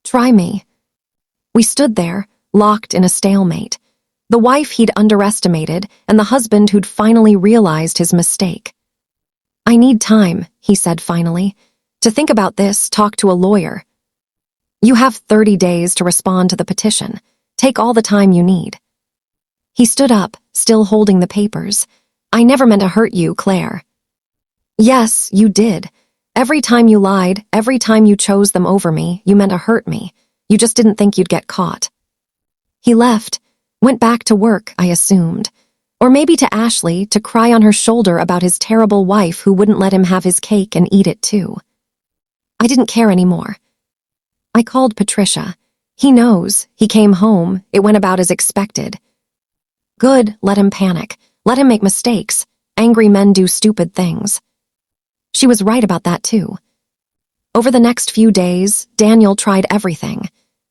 Try me. We stood there, locked in a stalemate. The wife he'd underestimated, and the husband who'd finally realized his mistake. I need time, he said finally, To think about this, talk to a lawyer. You have 30 days to respond to the petition. Take all the time you need. He stood up, still holding the papers. I never meant to hurt you, Claire. Yes, you did. Every time you lied, every time you chose them over me, you meant to hurt me. You just didn't think you'd get caught. He left, went back to work, I assumed. Or maybe to Ashley to cry on her shoulder about his terrible wife who wouldn't let him have his cake and eat it too. I didn't care anymore. I called Patricia. He knows. He came home. It went about as expected. Good, let him panic. Let him make mistakes. Angry men do stupid things. She was right about that too. Over the next few days, Daniel tried everything.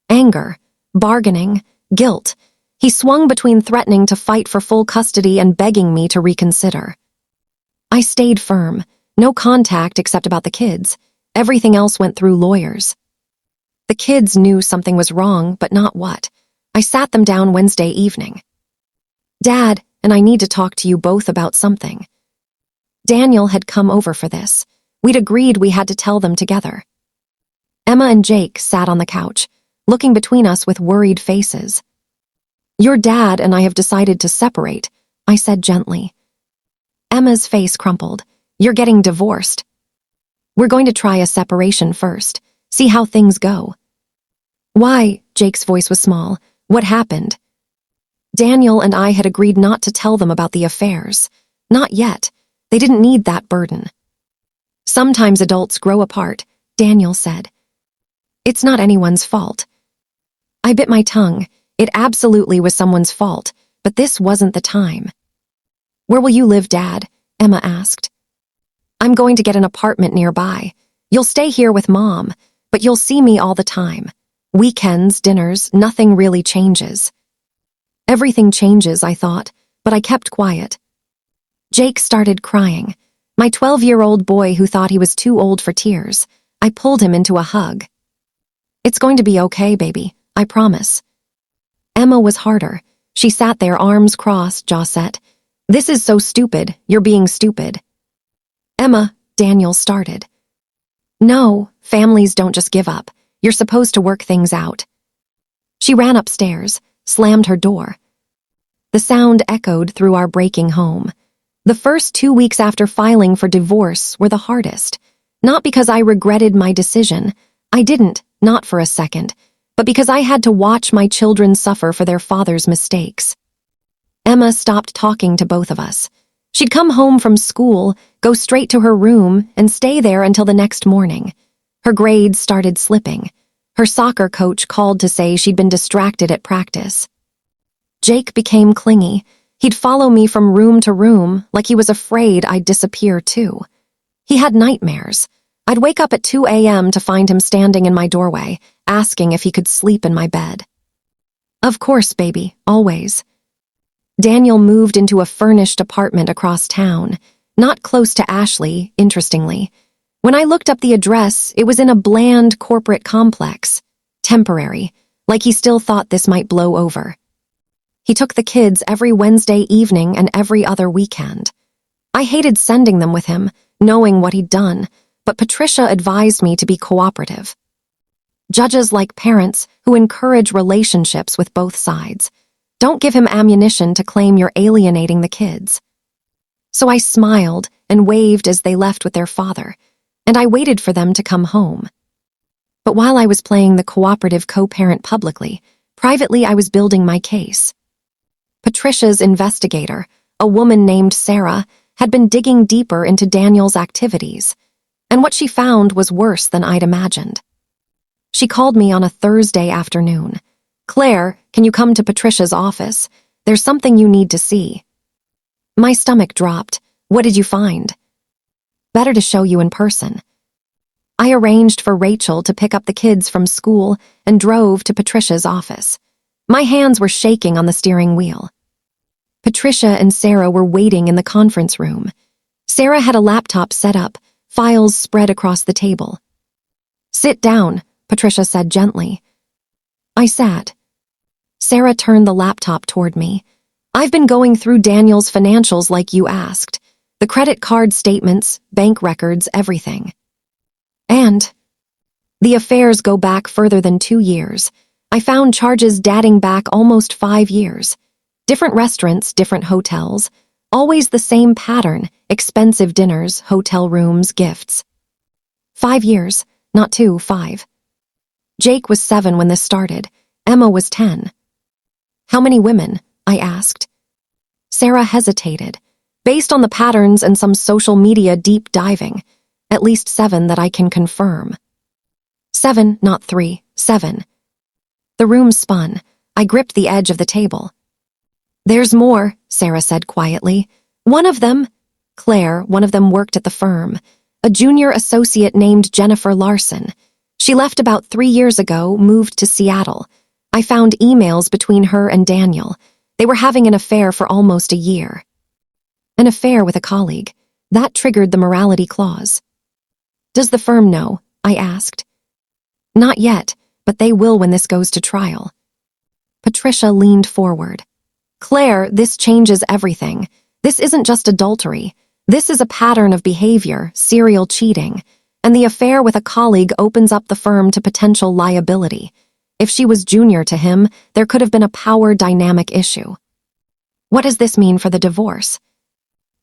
Anger, bargaining, guilt. He swung between threatening to fight for full custody and begging me to reconsider. I stayed firm. No contact except about the kids. Everything else went through lawyers. The kids knew something was wrong, but not what. I sat them down Wednesday evening. Dad, and I need to talk to you both about something. Daniel had come over for this. We'd agreed we had to tell them together. Emma and Jake sat on the couch, looking between us with worried faces. Your dad and I have decided to separate, I said gently. Emma's face crumpled. You're getting divorced. We're going to try a separation first, see how things go. Why? Jake's voice was small. What happened? Daniel and I had agreed not to tell them about the affairs. Not yet. They didn't need that burden. Sometimes adults grow apart, Daniel said. It's not anyone's fault. I bit my tongue. It absolutely was someone's fault, but this wasn't the time. Where will you live, Dad? Emma asked. I'm going to get an apartment nearby. You'll stay here with Mom, but you'll see me all the time. Weekends, dinners, nothing really changes. Everything changes, I thought, but I kept quiet. Jake started crying. My 12-year-old boy who thought he was too old for tears. I pulled him into a hug. It's going to be okay, baby, I promise. Emma was harder. She sat there, arms crossed, jaw set. This is so stupid. You're being stupid. Emma, Daniel started. No, families don't just give up. You're supposed to work things out. She ran upstairs, slammed her door. The sound echoed through our breaking home. The first 2 weeks after filing for divorce were the hardest. Not because I regretted my decision. I didn't, not for a second. But because I had to watch my children suffer for their father's mistakes. Emma stopped talking to both of us. She'd come home from school, go straight to her room, and stay there until the next morning. Her grades started slipping. Her soccer coach called to say she'd been distracted at practice. Jake became clingy. He'd follow me from room to room, like he was afraid I'd disappear too. He had nightmares. I'd wake up at 2 a.m. to find him standing in my doorway, asking if he could sleep in my bed. Of course, baby, always. Daniel moved into a furnished apartment across town, not close to Ashley, interestingly. When I looked up the address, it was in a bland corporate complex. Temporary, like he still thought this might blow over. He took the kids every Wednesday evening and every other weekend. I hated sending them with him, knowing what he'd done, but Patricia advised me to be cooperative. Judges like parents who encourage relationships with both sides. Don't give him ammunition to claim you're alienating the kids. So I smiled and waved as they left with their father, and I waited for them to come home. But while I was playing the cooperative co-parent publicly, privately I was building my case. Patricia's investigator, a woman named Sarah, had been digging deeper into Daniel's activities, and what she found was worse than I'd imagined. She called me on a Thursday afternoon. Claire, can you come to Patricia's office? There's something you need to see. My stomach dropped. What did you find? Better to show you in person. I arranged for Rachel to pick up the kids from school and drove to Patricia's office. My hands were shaking on the steering wheel. Patricia and Sarah were waiting in the conference room. Sarah had a laptop set up, files spread across the table. Sit down, Patricia said gently. I sat. Sarah turned the laptop toward me. I've been going through Daniel's financials like you asked. The credit card statements, bank records, everything. And the affairs go back further than 2 years. I found charges dating back almost 5 years. Different restaurants, different hotels. Always the same pattern, expensive dinners, hotel rooms, gifts. 5 years, not 2, 5. Jake was 7 when this started. Emma was 10. How many women? I asked. Sarah hesitated. Based on the patterns and some social media deep diving, at least 7 that I can confirm. 7, not 3, 7. The room spun. I gripped the edge of the table. There's more, Sarah said quietly. One of them, Claire, one of them worked at the firm. A junior associate named Jennifer Larson. She left about 3 years ago, moved to Seattle. I found emails between her and Daniel. They were having an affair for almost a year. An affair with a colleague. That triggered the morality clause. Does the firm know? I asked. Not yet, but they will when this goes to trial. Patricia leaned forward. Claire, this changes everything. This isn't just adultery. This is a pattern of behavior, serial cheating, and the affair with a colleague opens up the firm to potential liability. If she was junior to him, there could have been a power dynamic issue. What does this mean for the divorce?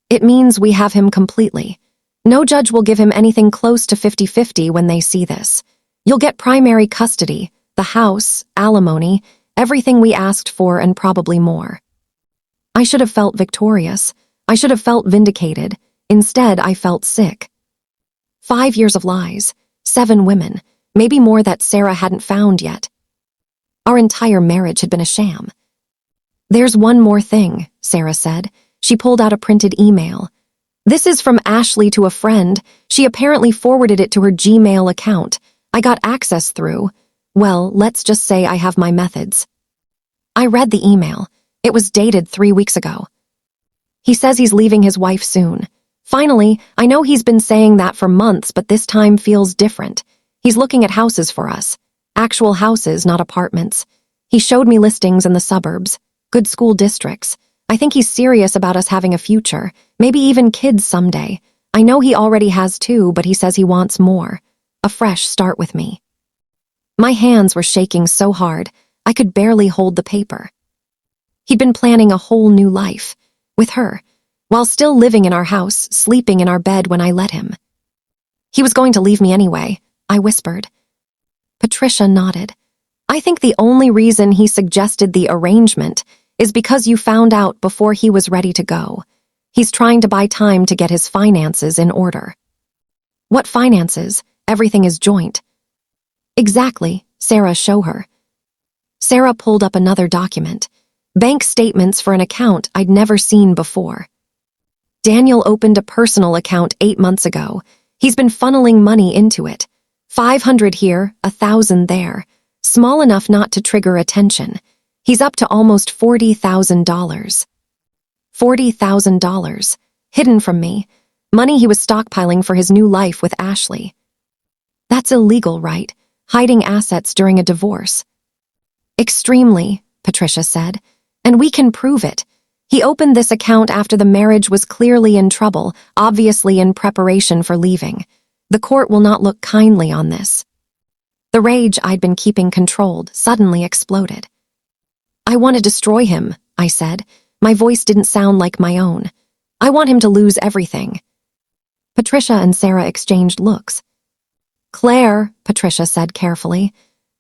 It means we have him completely. No judge will give him anything close to 50-50 when they see this. You'll get primary custody, the house, alimony, everything we asked for and probably more. I should have felt victorious. I should have felt vindicated. Instead, I felt sick. 5 years of lies, 7 women, maybe more that Sarah hadn't found yet. Our entire marriage had been a sham. There's one more thing, Sarah said. She pulled out a printed email. This is from Ashley to a friend. She apparently forwarded it to her Gmail account. I got access through, well, let's just say I have my methods. I read the email. It was dated 3 weeks ago. He says he's leaving his wife soon. Finally, I know he's been saying that for months, but this time feels different. He's looking at houses for us. Actual houses, not apartments. He showed me listings in the suburbs, good school districts. I think he's serious about us having a future, maybe even kids someday. I know he already has 2, but he says he wants more. A fresh start with me. My hands were shaking so hard, I could barely hold the paper. He'd been planning a whole new life, with her, while still living in our house, sleeping in our bed when I let him. He was going to leave me anyway, I whispered. Patricia nodded. I think the only reason he suggested the arrangement is because you found out before he was ready to go. He's trying to buy time to get his finances in order. What finances? Everything is joint. Exactly, Sarah, show her. Sarah pulled up another document. Bank statements for an account I'd never seen before. Daniel opened a personal account 8 months ago. He's been funneling money into it. 500 here, 1,000 there. Small enough not to trigger attention. He's up to almost $40,000. $40,000. Hidden from me. Money he was stockpiling for his new life with Ashley. That's illegal, right? Hiding assets during a divorce. Extremely, Patricia said. And we can prove it. He opened this account after the marriage was clearly in trouble, obviously in preparation for leaving. The court will not look kindly on this. The rage I'd been keeping controlled suddenly exploded. I want to destroy him, I said. My voice didn't sound like my own. I want him to lose everything. Patricia and Sarah exchanged looks. Claire, Patricia said carefully,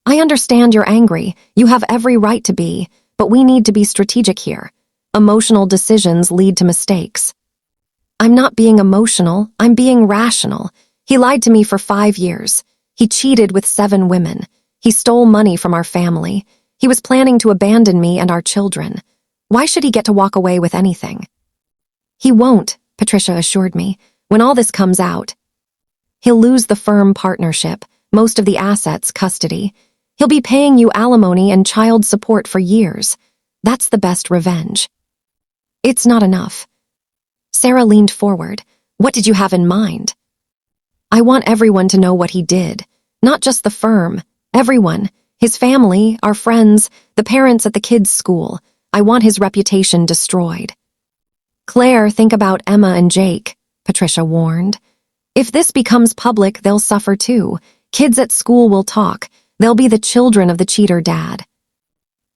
I understand you're angry. You have every right to be, but we need to be strategic here. Emotional decisions lead to mistakes. I'm not being emotional, I'm being rational. He lied to me for 5 years. He cheated with 7 women. He stole money from our family. He was planning to abandon me and our children. Why should he get to walk away with anything? He won't, Patricia assured me, when all this comes out. He'll lose the firm partnership, most of the assets, custody. He'll be paying you alimony and child support for years. That's the best revenge. It's not enough. Sarah leaned forward. What did you have in mind? I want everyone to know what he did. Not just the firm. Everyone. His family, our friends, the parents at the kids' school. I want his reputation destroyed. Claire, think about Emma and Jake, Patricia warned. If this becomes public, they'll suffer too. Kids at school will talk. They'll be the children of the cheater dad.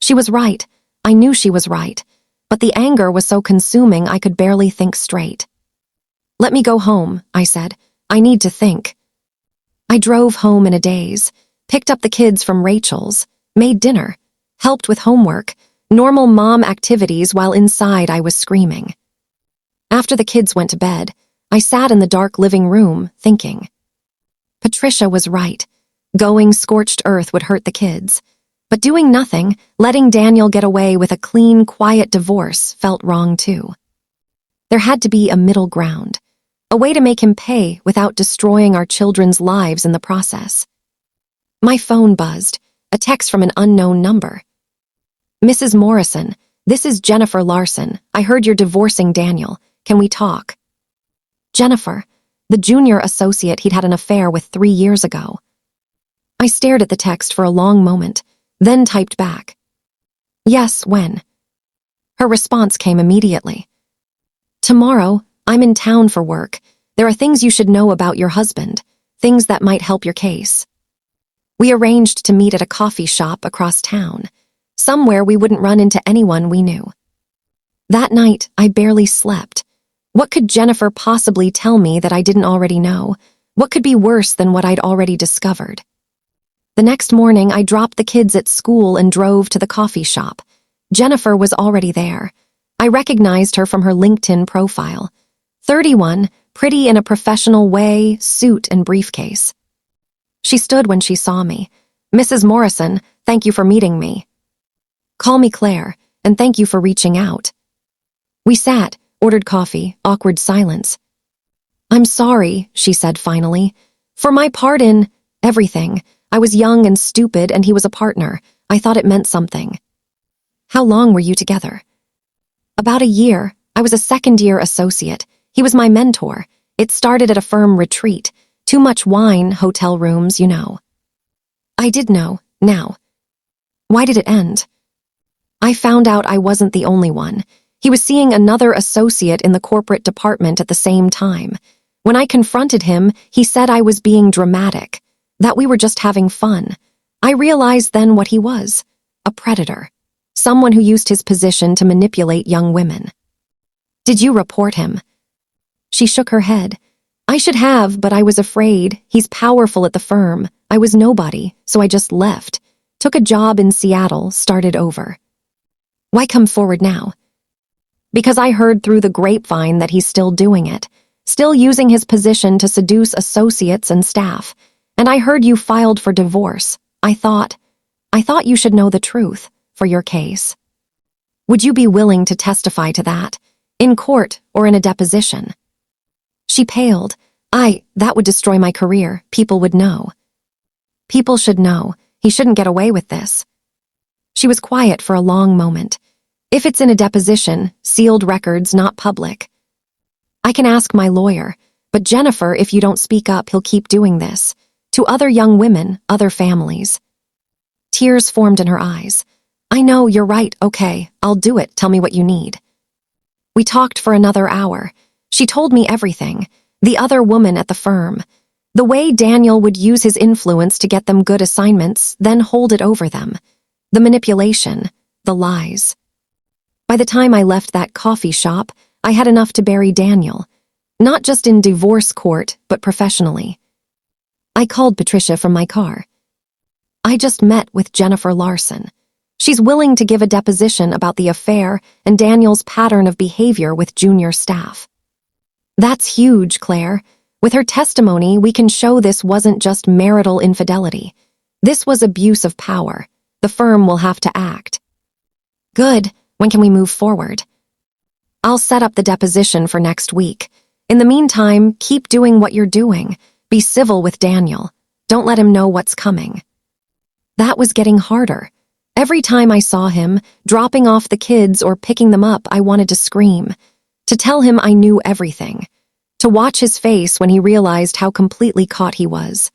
She was right. I knew she was right. But the anger was so consuming I could barely think straight. "Let me go home," I said. "I need to think." I drove home in a daze, picked up the kids from Rachel's, made dinner, helped with homework, normal mom activities while inside I was screaming. After the kids went to bed, I sat in the dark living room, thinking. Patricia was right. Going scorched earth would hurt the kids. But doing nothing, letting Daniel get away with a clean, quiet divorce felt wrong too. There had to be a middle ground, a way to make him pay without destroying our children's lives in the process. My phone buzzed, a text from an unknown number. "Mrs. Morrison, this is Jennifer Larson. I heard you're divorcing Daniel. Can we talk?" Jennifer, the junior associate he'd had an affair with 3 years ago. I stared at the text for a long moment, then typed back. "Yes, when?" Her response came immediately. "Tomorrow, I'm in town for work. There are things you should know about your husband, things that might help your case." We arranged to meet at a coffee shop across town, somewhere we wouldn't run into anyone we knew. That night, I barely slept. What could Jennifer possibly tell me that I didn't already know? What could be worse than what I'd already discovered? The next morning, I dropped the kids at school and drove to the coffee shop. Jennifer was already there. I recognized her from her LinkedIn profile. 31, pretty in a professional way, suit and briefcase. She stood when she saw me. "Mrs. Morrison, thank you for meeting me." "Call me Claire, and thank you for reaching out." We sat, ordered coffee, awkward silence. "I'm sorry," she said finally. "For my part in everything. I was young and stupid, and he was a partner. I thought it meant something." "How long were you together?" "About a year. I was a second-year associate. He was my mentor. It started at a firm retreat. Too much wine, hotel rooms, you know." "I did know, now. Why did it end?" "I found out I wasn't the only one. He was seeing another associate in the corporate department at the same time. When I confronted him, he said I was being dramatic, that we were just having fun. I realized then what he was, a predator, someone who used his position to manipulate young women." "Did you report him?" She shook her head. "I should have, but I was afraid. He's powerful at the firm. I was nobody, so I just left. Took a job in Seattle, started over." "Why come forward now?" "Because I heard through the grapevine that he's still doing it, still using his position to seduce associates and staff. And I heard you filed for divorce. I thought you should know the truth, for your case. Would you be willing to testify to that, in court or in a deposition?" She paled. That would destroy my career. People would know." "People should know. He shouldn't get away with this." She was quiet for a long moment. "If it's in a deposition, sealed records, not public." "I can ask my lawyer, but Jennifer, if you don't speak up, he'll keep doing this. To other young women, other families." Tears formed in her eyes. "I know, you're right. Okay, I'll do it. Tell me what you need." We talked for another hour. She told me everything. The other woman at the firm. The way Daniel would use his influence to get them good assignments, then hold it over them. The manipulation, the lies. By the time I left that coffee shop, I had enough to bury Daniel. Not just in divorce court, but professionally. I called Patricia from my car. "I just met with Jennifer Larson. She's willing to give a deposition about the affair and Daniel's pattern of behavior with junior staff." "That's huge, Claire. With her testimony, we can show this wasn't just marital infidelity. This was abuse of power. The firm will have to act." "Good. When can we move forward?" "I'll set up the deposition for next week. In the meantime, keep doing what you're doing. Be civil with Daniel. Don't let him know what's coming." That was getting harder. Every time I saw him, dropping off the kids or picking them up, I wanted to scream. To tell him I knew everything. To watch his face when he realized how completely caught he was.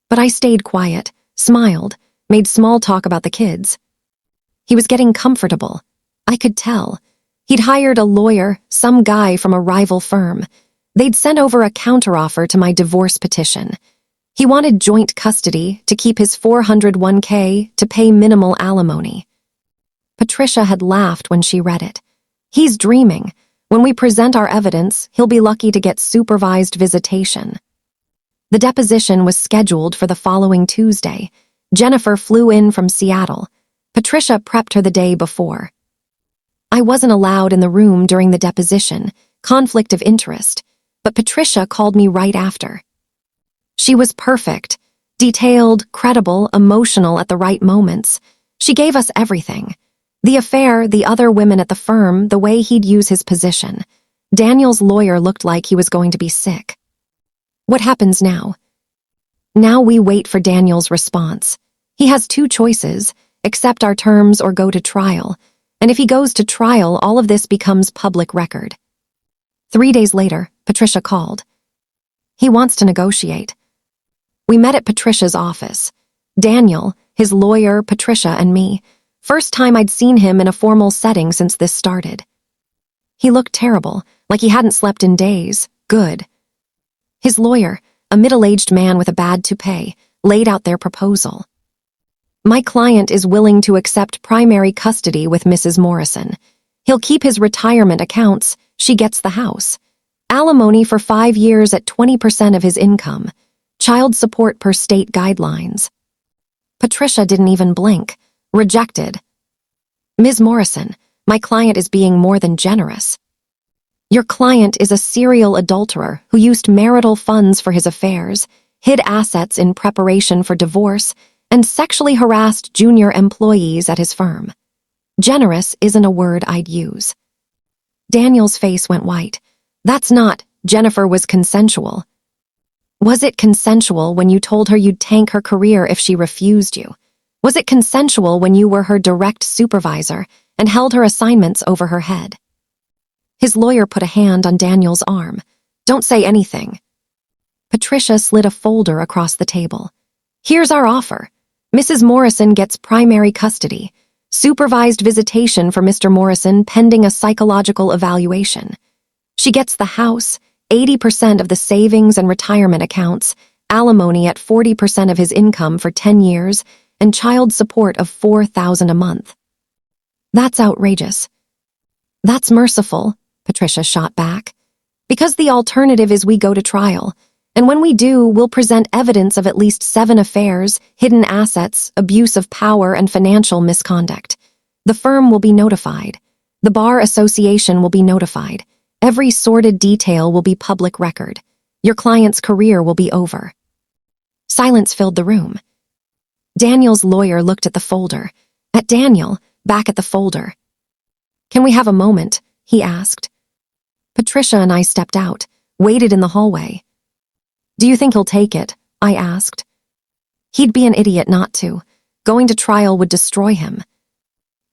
But I stayed quiet, smiled, made small talk about the kids. He was getting comfortable. I could tell. He'd hired a lawyer, some guy from a rival firm. They'd sent over a counteroffer to my divorce petition. He wanted joint custody to keep his 401k to pay minimal alimony. Patricia had laughed when she read it. He's dreaming. When we present our evidence, he'll be lucky to get supervised visitation. The deposition was scheduled for the following Tuesday. Jennifer flew in from Seattle. Patricia prepped her the day before. I wasn't allowed in the room during the deposition, conflict of interest, but Patricia called me right after. She was perfect, detailed, credible, emotional at the right moments. She gave us everything. The affair, the other women at the firm, the way he'd use his position. Daniel's lawyer looked like he was going to be sick. What happens now? Now we wait for Daniel's response. He has two choices, accept our terms or go to trial. And if he goes to trial, all of this becomes public record. 3 days later, Patricia called. He wants to negotiate. We met at Patricia's office. Daniel, his lawyer, Patricia, and me. First time I'd seen him in a formal setting since this started. He looked terrible, like he hadn't slept in days. Good. His lawyer, a middle-aged man with a bad toupee, laid out their proposal. My client is willing to accept primary custody with Mrs. Morrison. He'll keep his retirement accounts. She gets the house. Alimony for 5 years at 20% of his income. Child support per state guidelines. Patricia didn't even blink. Rejected. Ms. Morrison, my client is being more than generous. Your client is a serial adulterer who used marital funds for his affairs, hid assets in preparation for divorce, and sexually harassed junior employees at his firm. Generous isn't a word I'd use. Daniel's face went white. That's not, Jennifer was consensual. Was it consensual when you told her you'd tank her career if she refused you? Was it consensual when you were her direct supervisor and held her assignments over her head? His lawyer put a hand on Daniel's arm. Don't say anything. Patricia slid a folder across the table. Here's our offer. Mrs. Morrison gets primary custody. Supervised visitation for Mr. Morrison pending a psychological evaluation. She gets the house, 80% of the savings and retirement accounts, alimony at 40% of his income for 10 years, and child support of $4,000 a month. That's outrageous. That's merciful, Patricia shot back. Because the alternative is we go to trial, and when we do, we'll present evidence of at least 7 affairs, hidden assets, abuse of power, and financial misconduct. The firm will be notified. The Bar Association will be notified. Every sordid detail will be public record. Your client's career will be over. Silence filled the room. Daniel's lawyer looked at the folder. At Daniel, back at the folder. Can we have a moment? He asked. Patricia and I stepped out, waited in the hallway. Do you think he'll take it? I asked. He'd be an idiot not to. Going to trial would destroy him.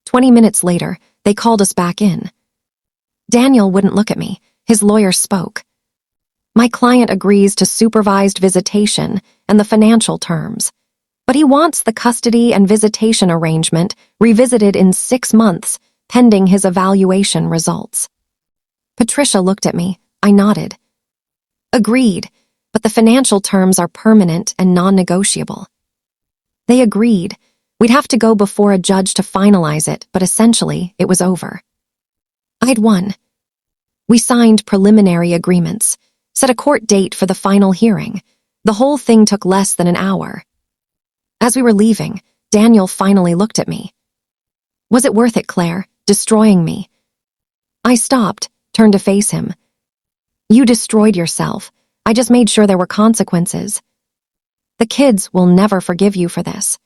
20 minutes later, they called us back in. Daniel wouldn't look at me. His lawyer spoke. My client agrees to supervised visitation and the financial terms, but he wants the custody and visitation arrangement revisited in 6 months, pending his evaluation results. Patricia looked at me. I nodded. Agreed, but the financial terms are permanent and non-negotiable. They agreed. We'd have to go before a judge to finalize it, but essentially, it was over. I'd won. We signed preliminary agreements, set a court date for the final hearing. The whole thing took less than an hour. As we were leaving, Daniel finally looked at me. Was it worth it, Claire, destroying me? I stopped, turned to face him. You destroyed yourself. I just made sure there were consequences. The kids will never forgive you for this.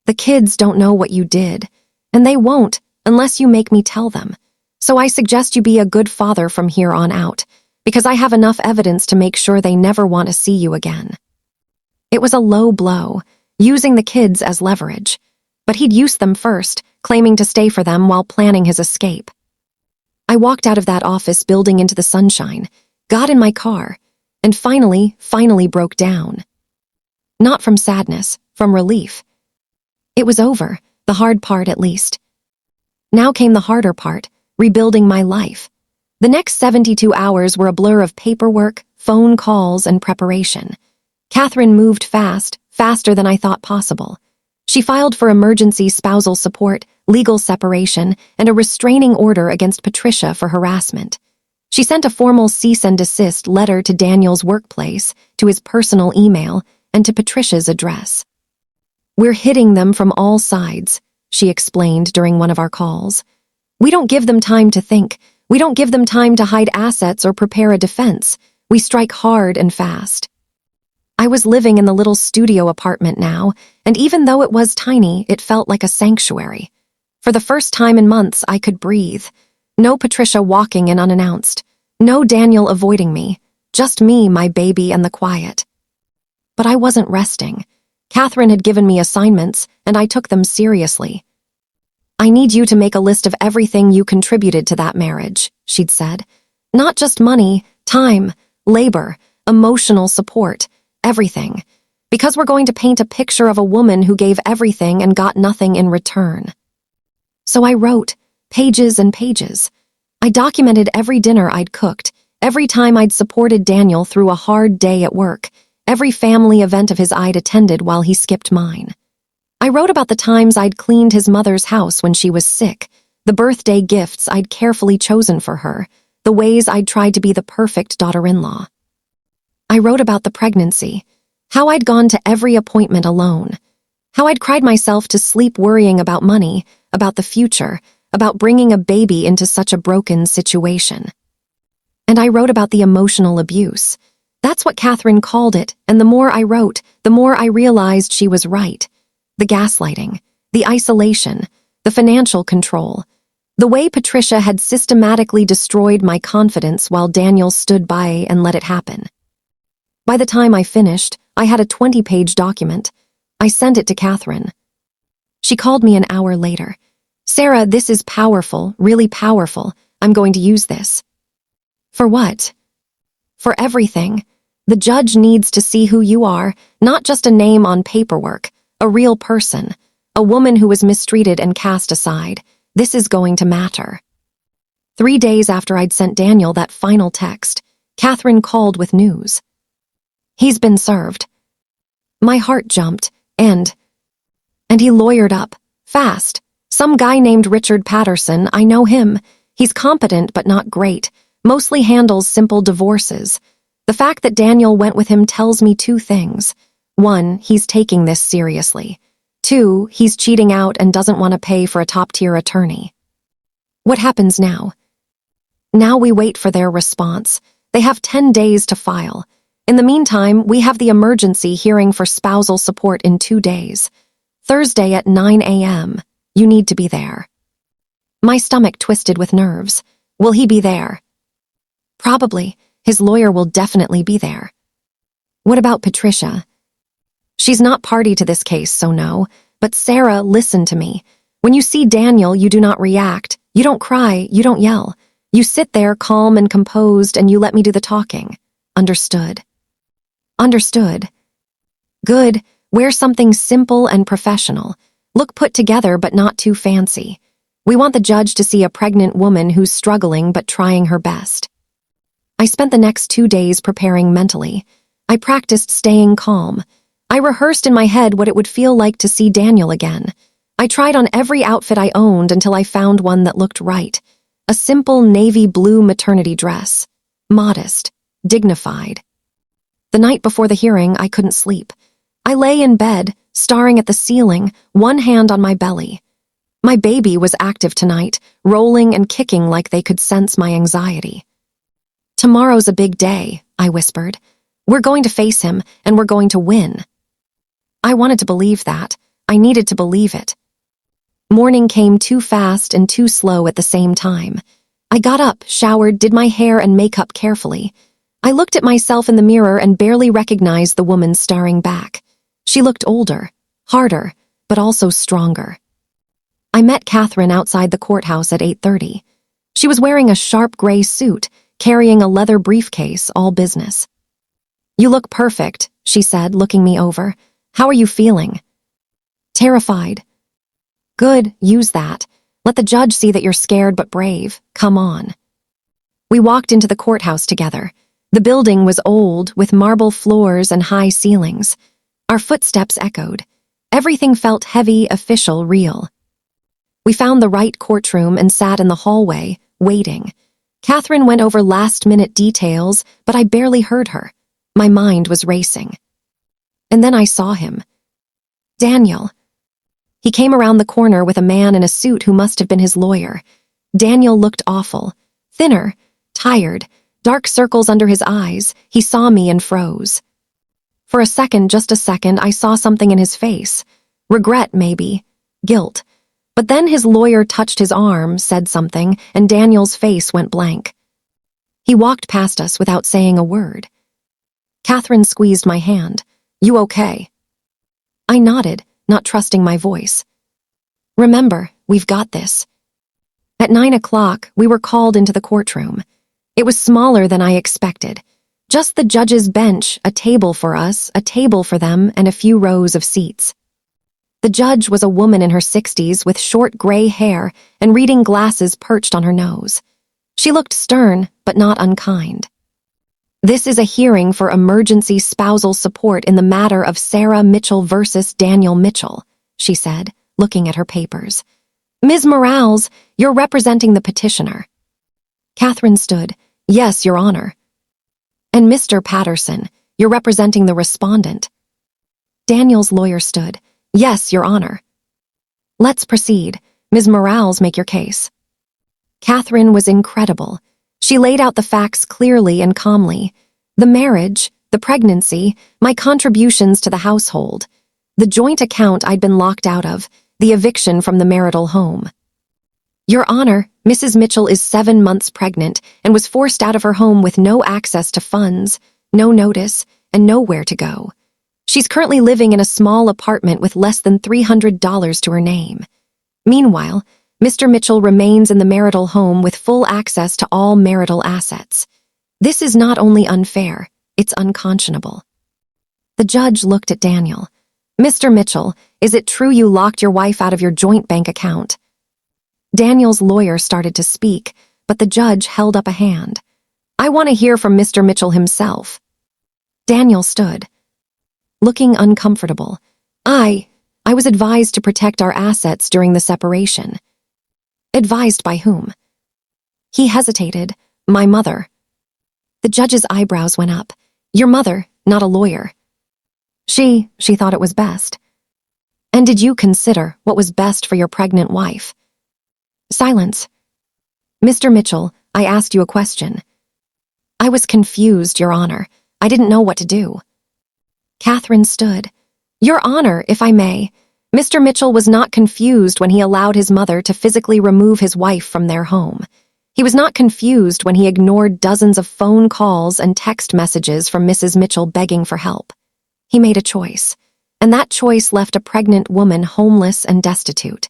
The kids don't know what you did, and they won't unless you make me tell them. So I suggest you be a good father from here on out, because I have enough evidence to make sure they never want to see you again. It was a low blow, using the kids as leverage, but he'd used them first, claiming to stay for them while planning his escape. I walked out of that office building into the sunshine, got in my car, and finally broke down. Not from sadness, from relief. It was over, the hard part at least. Now came the harder part, rebuilding my life. The next 72 hours were a blur of paperwork, phone calls, and preparation. Catherine moved fast, faster than I thought possible. She filed for emergency spousal support, legal separation, and a restraining order against Patricia for harassment. She sent a formal cease and desist letter to Daniel's workplace, to his personal email, and to Patricia's address. "We're hitting them from all sides," she explained during one of our calls. "We don't give them time to think. We don't give them time to hide assets or prepare a defense. We strike hard and fast." I was living in the little studio apartment now, and even though it was tiny, it felt like a sanctuary. For the first time in months, I could breathe. No Patricia walking in unannounced. No Daniel avoiding me. Just me, my baby, and the quiet. But I wasn't resting. Catherine had given me assignments, and I took them seriously. "I need you to make a list of everything you contributed to that marriage," she'd said. "Not just money, time, labor, emotional support, everything. Because we're going to paint a picture of a woman who gave everything and got nothing in return." So I wrote, pages and pages. I documented every dinner I'd cooked, every time I'd supported Daniel through a hard day at work, every family event of his I'd attended while he skipped mine. I wrote about the times I'd cleaned his mother's house when she was sick, the birthday gifts I'd carefully chosen for her, the ways I'd tried to be the perfect daughter-in-law. I wrote about the pregnancy, how I'd gone to every appointment alone, how I'd cried myself to sleep worrying about money, about the future, about bringing a baby into such a broken situation. And I wrote about the emotional abuse. That's what Catherine called it, and the more I wrote, the more I realized she was right. The gaslighting, the isolation, the financial control, the way Patricia had systematically destroyed my confidence while Daniel stood by and let it happen. By the time I finished, I had a 20-page document. I sent it to Catherine. She called me an hour later. "Sarah, this is powerful, really powerful. I'm going to use this." "For what?" "For everything. The judge needs to see who you are, not just a name on paperwork, a real person, a woman who was mistreated and cast aside. This is going to matter." 3 days after I'd sent Daniel that final text, Catherine called with news. "He's been served." My heart jumped, and he lawyered up, fast. Some guy named Richard Patterson, I know him. He's competent but not great, mostly handles simple divorces. The fact that Daniel went with him tells me 2 things. 1, he's taking this seriously. 2, he's cheating out and doesn't want to pay for a top-tier attorney. What happens now? Now we wait for their response. They have 10 days to file. In the meantime, we have the emergency hearing for spousal support in 2 days. Thursday at 9 a.m. You need to be there. My stomach twisted with nerves. Will he be there? Probably. His lawyer will definitely be there. What about Patricia? She's not party to this case, so no. But Sarah, listen to me. When you see Daniel, you do not react. You don't cry. You don't yell. You sit there calm and composed, and you let me do the talking. Understood? Understood. Good. Wear something simple and professional. Look put together but not too fancy. We want the judge to see a pregnant woman who's struggling but trying her best. I spent the next 2 days preparing mentally. I practiced staying calm. I rehearsed in my head what it would feel like to see Daniel again. I tried on every outfit I owned until I found one that looked right. A simple navy blue maternity dress. Modest. Dignified. The night before the hearing, I couldn't sleep. I lay in bed, staring at the ceiling, one hand on my belly. My baby was active tonight, rolling and kicking like they could sense my anxiety. "Tomorrow's a big day," I whispered. "We're going to face him, and we're going to win." I wanted to believe that. I needed to believe it. Morning came too fast and too slow at the same time. I got up, showered, did my hair and makeup carefully. I looked at myself in the mirror and barely recognized the woman staring back. She looked older, harder, but also stronger. I met Catherine outside the courthouse at 8:30. She was wearing a sharp gray suit, carrying a leather briefcase, all business. "You look perfect," she said, looking me over. "How are you feeling?" "Terrified." "Good, use that. Let the judge see that you're scared but brave. Come on." We walked into the courthouse together. The building was old, with marble floors and high ceilings. Our footsteps echoed. Everything felt heavy, official, real. We found the right courtroom and sat in the hallway, waiting. Catherine went over last-minute details, but I barely heard her. My mind was racing. And then I saw him. Daniel. He came around the corner with a man in a suit who must have been his lawyer. Daniel looked awful. Thinner, tired, dark circles under his eyes. He saw me and froze. For a second, just a second, I saw something in his face. Regret, maybe. Guilt. But then his lawyer touched his arm, said something, and Daniel's face went blank. He walked past us without saying a word. Catherine squeezed my hand. "You okay?" I nodded, not trusting my voice. "Remember, we've got this." At 9 o'clock, we were called into the courtroom. It was smaller than I expected. Just the judge's bench, a table for us, a table for them, and a few rows of seats. The judge was a woman in her 60s with short gray hair and reading glasses perched on her nose. She looked stern, but not unkind. "This is a hearing for emergency spousal support in the matter of Sarah Mitchell versus Daniel Mitchell," she said, looking at her papers. "Ms. Morales, you're representing the petitioner." Catherine stood. "Yes, Your Honor." "And Mr. Patterson, you're representing the respondent." Daniel's lawyer stood. "Yes, Your Honor." "Let's proceed. Ms. Morales, make your case." Catherine was incredible. She laid out the facts clearly and calmly. The marriage, the pregnancy, my contributions to the household, the joint account I'd been locked out of, the eviction from the marital home. "Your Honor, Mrs. Mitchell is 7 months pregnant and was forced out of her home with no access to funds, no notice, and nowhere to go. She's currently living in a small apartment with less than $300 to her name. Meanwhile, Mr. Mitchell remains in the marital home with full access to all marital assets. This is not only unfair, it's unconscionable." The judge looked at Daniel. "Mr. Mitchell, is it true you locked your wife out of your joint bank account?" Daniel's lawyer started to speak, but the judge held up a hand. "I want to hear from Mr. Mitchell himself." Daniel stood, looking uncomfortable. I was advised to protect our assets during the separation." "Advised by whom?" He hesitated. "My mother." The judge's eyebrows went up. "Your mother, not a lawyer." She thought it was best." "And did you consider what was best for your pregnant wife?" Silence. "Mr. Mitchell, I asked you a question." "I was confused, Your Honor. I didn't know what to do." Catherine stood. "Your Honor, if I may, Mr. Mitchell was not confused when he allowed his mother to physically remove his wife from their home. He was not confused when he ignored dozens of phone calls and text messages from Mrs. Mitchell begging for help. He made a choice, and that choice left a pregnant woman homeless and destitute."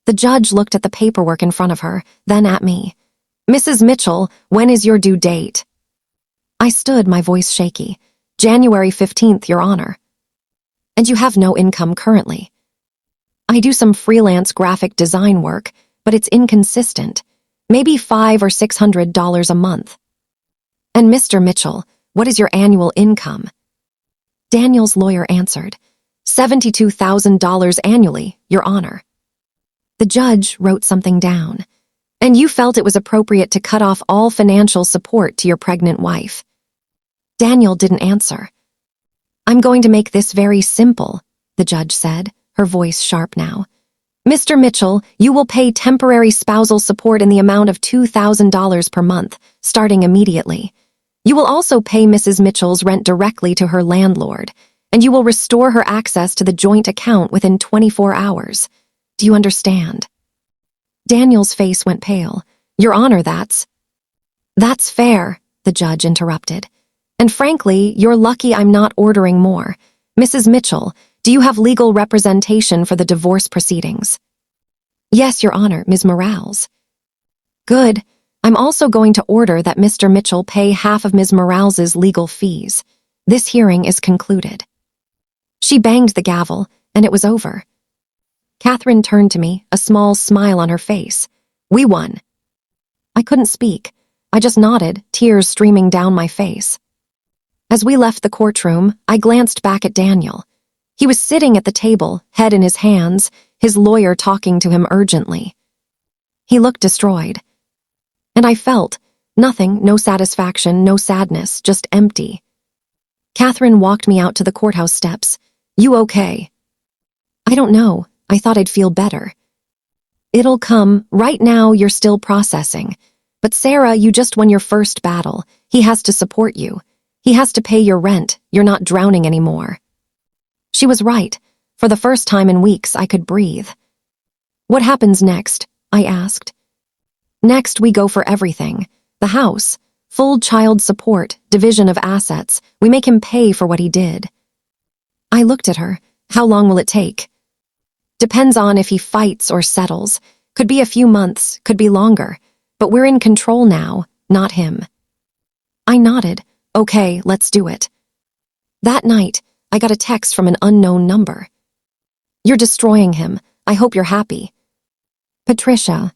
The judge looked at the paperwork in front of her, then at me. "Mrs. Mitchell, when is your due date?" I stood, my voice shaky. "January 15th, Your Honor." "And you have no income currently?" "I do some freelance graphic design work, but it's inconsistent. Maybe $500 or $600 a month." "And Mr. Mitchell, what is your annual income?" Daniel's lawyer answered, $72,000 annually, Your Honor." The judge wrote something down. "And you felt it was appropriate to cut off all financial support to your pregnant wife." Daniel didn't answer. "I'm going to make this very simple," the judge said, her voice sharp now. "Mr. Mitchell, you will pay temporary spousal support in the amount of $2,000 per month, starting immediately. You will also pay Mrs. Mitchell's rent directly to her landlord, and you will restore her access to the joint account within 24 hours. Do you understand?" Daniel's face went pale. "Your Honor, that's fair," the judge interrupted. "And frankly, you're lucky I'm not ordering more. Mrs. Mitchell, do you have legal representation for the divorce proceedings?" "Yes, Your Honor, Ms. Morales." "Good. I'm also going to order that Mr. Mitchell pay half of Ms. Morales's legal fees. This hearing is concluded." She banged the gavel, and it was over. Catherine turned to me, a small smile on her face. "We won." I couldn't speak. I just nodded, tears streaming down my face. As we left the courtroom, I glanced back at Daniel. He was sitting at the table, head in his hands, his lawyer talking to him urgently. He looked destroyed. And I felt nothing, no satisfaction, no sadness, just empty. Catherine walked me out to the courthouse steps. "You okay?" "I don't know. I thought I'd feel better." "It'll come. Right now, you're still processing. But Sarah, you just won your first battle. He has to support you. He has to pay your rent. You're not drowning anymore." She was right. For the first time in weeks, I could breathe. "What happens next?" I asked. "Next, we go for everything. The house, full child support, division of assets. We make him pay for what he did." I looked at her. "How long will it take?" "Depends on if he fights or settles. Could be a few months, could be longer. But we're in control now, not him." I nodded. "Okay, let's do it." That night, I got a text from an unknown number. "You're destroying him. I hope you're happy. Patricia."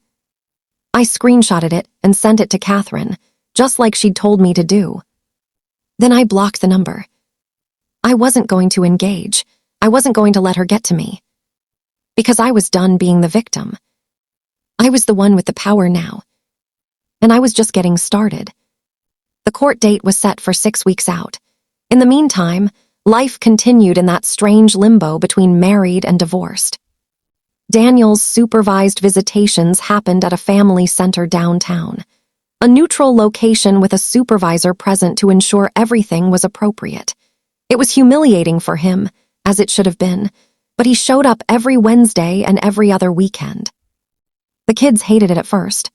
I screenshotted it and sent it to Catherine, just like she'd told me to do. Then I blocked the number. I wasn't going to engage. I wasn't going to let her get to me. Because I was done being the victim. I was the one with the power now. And I was just getting started. The court date was set for 6 weeks out. In the meantime, life continued in that strange limbo between married and divorced. Daniel's supervised visitations happened at a family center downtown, a neutral location with a supervisor present to ensure everything was appropriate. It was humiliating for him, as it should have been, but he showed up every Wednesday and every other weekend. The kids hated it at first.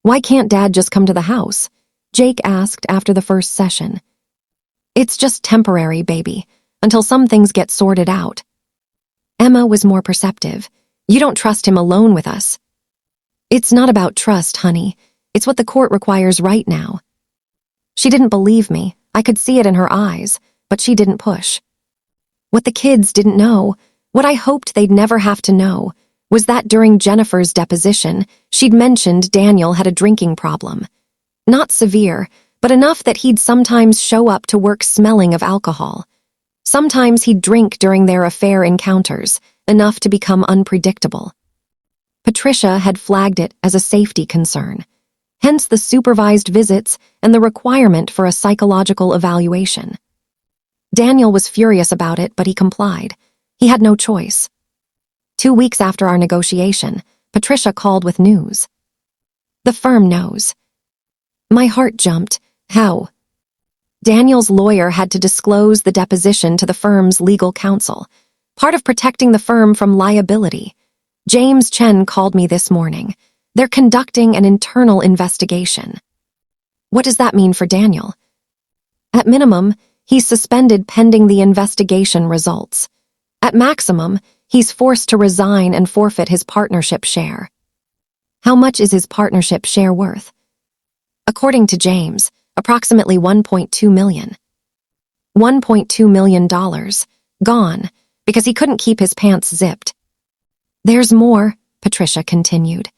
"Why can't Dad just come to the house?" Jake asked after the first session. "It's just temporary, baby, until some things get sorted out." Emma was more perceptive. "You don't trust him alone with us." "It's not about trust, honey. It's what the court requires right now." She didn't believe me. I could see it in her eyes, but she didn't push. What the kids didn't know, what I hoped they'd never have to know, was that during Jennifer's deposition, she'd mentioned Daniel had a drinking problem. Not severe, but enough that he'd sometimes show up to work smelling of alcohol. Sometimes he'd drink during their affair encounters, enough to become unpredictable. Patricia had flagged it as a safety concern, hence the supervised visits and the requirement for a psychological evaluation. Daniel was furious about it, but he complied. He had no choice. 2 weeks after our negotiation, Patricia called with news. "The firm knows." My heart jumped. "How?" Daniel's lawyer had to disclose the deposition to the firm's legal counsel, part of protecting the firm from liability. James Chen called me this morning. They're conducting an internal investigation. What does that mean for Daniel? At minimum, he's suspended pending the investigation results. At maximum, he's forced to resign and forfeit his partnership share. How much is his partnership share worth? According to James, approximately $1.2 million. $1.2 million. Gone, because he couldn't keep his pants zipped. "There's more," Patricia continued.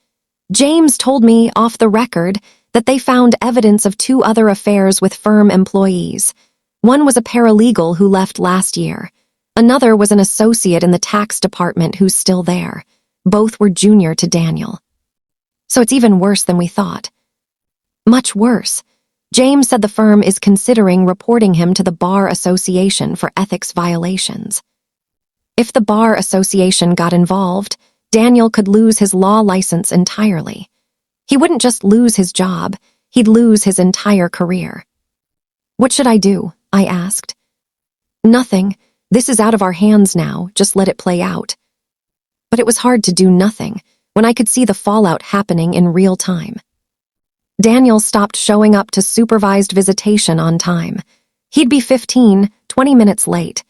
"James told me, off the record, that they found evidence of 2 other affairs with firm employees. One was a paralegal who left last year. Another was an associate in the tax department who's still there. Both were junior to Daniel. So it's even worse than we thought." "Much worse." James said the firm is considering reporting him to the Bar Association for ethics violations. If the Bar Association got involved, Daniel could lose his law license entirely. He wouldn't just lose his job, he'd lose his entire career. "What should I do?" I asked. "Nothing. This is out of our hands now, just let it play out." But it was hard to do nothing when I could see the fallout happening in real time. Daniel stopped showing up to supervised visitation on time. He'd be 15, 20 minutes late.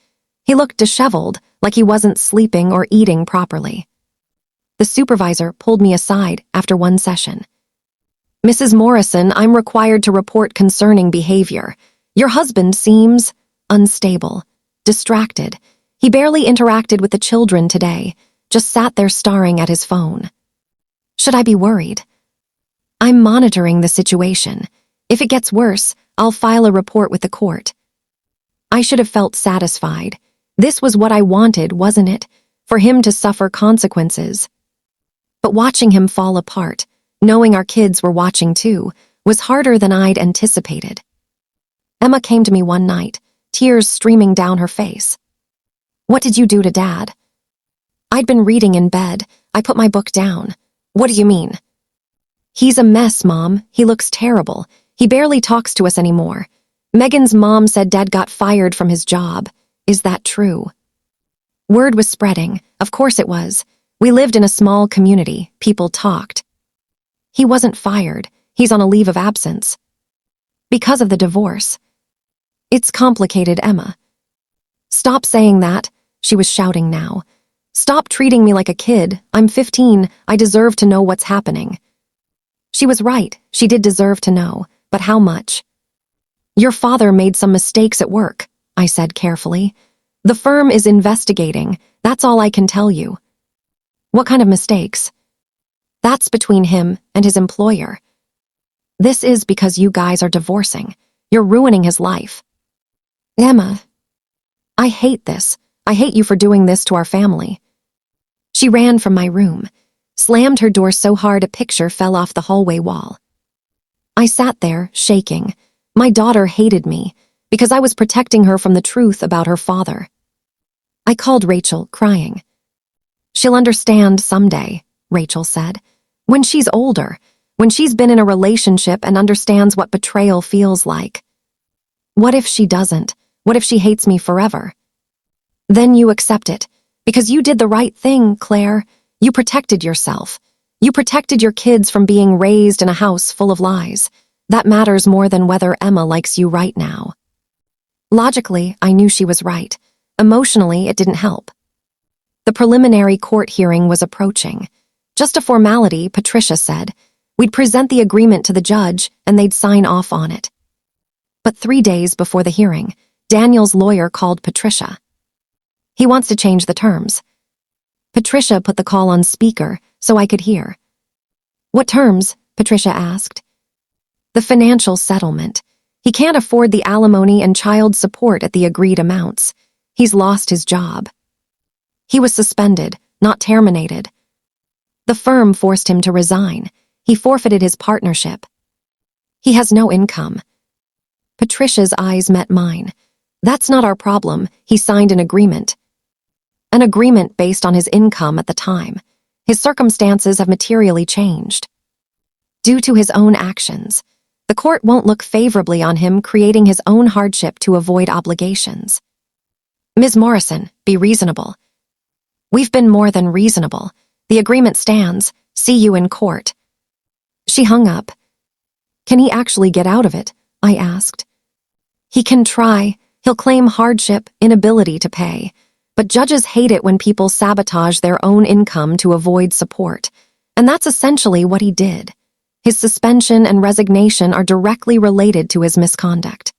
He looked disheveled, like he wasn't sleeping or eating properly. The supervisor pulled me aside after one session. "Mrs. Morrison, I'm required to report concerning behavior. Your husband seems unstable, distracted. He barely interacted with the children today, just sat there staring at his phone. Should I be worried?" I'm monitoring the situation. If it gets worse, I'll file a report with the court. I should have felt satisfied. This was what I wanted, wasn't it? For him to suffer consequences. But watching him fall apart, knowing our kids were watching too, was harder than I'd anticipated. Emma came to me one night, tears streaming down her face. What did you do to Dad? I'd been reading in bed. I put my book down. What do you mean? He's a mess, Mom. He looks terrible. He barely talks to us anymore. Megan's mom said Dad got fired from his job. Is that true? Word was spreading. Of course it was. We lived in a small community. People talked. He wasn't fired. He's on a leave of absence. Because of the divorce. It's complicated, Emma. Stop saying that, she was shouting now. Stop treating me like a kid. I'm 15. I deserve to know what's happening. She was right. She did deserve to know. But how much? Your father made some mistakes at work, I said carefully. The firm is investigating. That's all I can tell you. What kind of mistakes? That's between him and his employer. This is because you guys are divorcing. You're ruining his life. Emma, I hate this. I hate you for doing this to our family. She ran from my room, slammed her door so hard a picture fell off the hallway wall. I sat there, shaking. My daughter hated me because I was protecting her from the truth about her father. I called Rachel, crying. She'll understand someday, Rachel said. When she's older, when she's been in a relationship and understands what betrayal feels like. What if she doesn't? What if she hates me forever? Then you accept it, because you did the right thing, Claire. You protected yourself. You protected your kids from being raised in a house full of lies. That matters more than whether Emma likes you right now. Logically, I knew she was right. Emotionally, it didn't help. The preliminary court hearing was approaching. Just a formality, Patricia said. We'd present the agreement to the judge, and they'd sign off on it. But 3 days before the hearing, Daniel's lawyer called Patricia. He wants to change the terms. Patricia put the call on speaker so I could hear. What terms? Patricia asked. The financial settlement. He can't afford the alimony and child support at the agreed amounts. He's lost his job. He was suspended, not terminated. The firm forced him to resign. He forfeited his partnership. He has no income. Patricia's eyes met mine. That's not our problem. He signed an agreement. An agreement based on his income at the time. His circumstances have materially changed. Due to his own actions, the court won't look favorably on him creating his own hardship to avoid obligations. Ms. Morrison, be reasonable. We've been more than reasonable. The agreement stands. See you in court. She hung up. Can he actually get out of it? I asked. He can try. He'll claim hardship, inability to pay. But judges hate it when people sabotage their own income to avoid support. And that's essentially what he did. His suspension and resignation are directly related to his misconduct.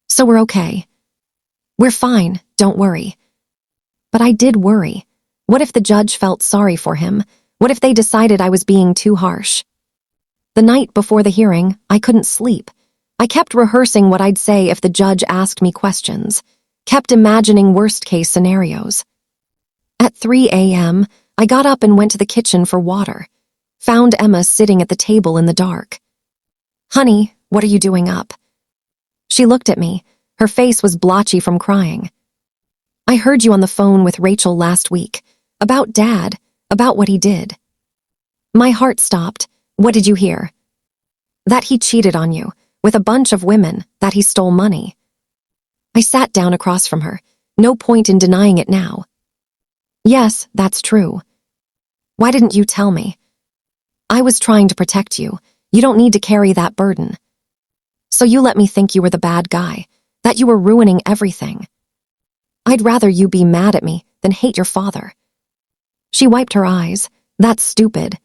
So we're okay. We're fine, don't worry. But I did worry. What if the judge felt sorry for him? What if they decided I was being too harsh? The night before the hearing, I couldn't sleep. I kept rehearsing what I'd say if the judge asked me questions, kept imagining worst-case scenarios. At 3 a.m., I got up and went to the kitchen for water. Found Emma sitting at the table in the dark. Honey, what are you doing up? She looked at me. Her face was blotchy from crying. I heard you on the phone with Rachel last week. About Dad, about what he did. My heart stopped. What did you hear? That he cheated on you, with a bunch of women, that he stole money. I sat down across from her. No point in denying it now. Yes, that's true. Why didn't you tell me? I was trying to protect you. You don't need to carry that burden. So you let me think you were the bad guy, that you were ruining everything. I'd rather you be mad at me than hate your father. She wiped her eyes. That's stupid.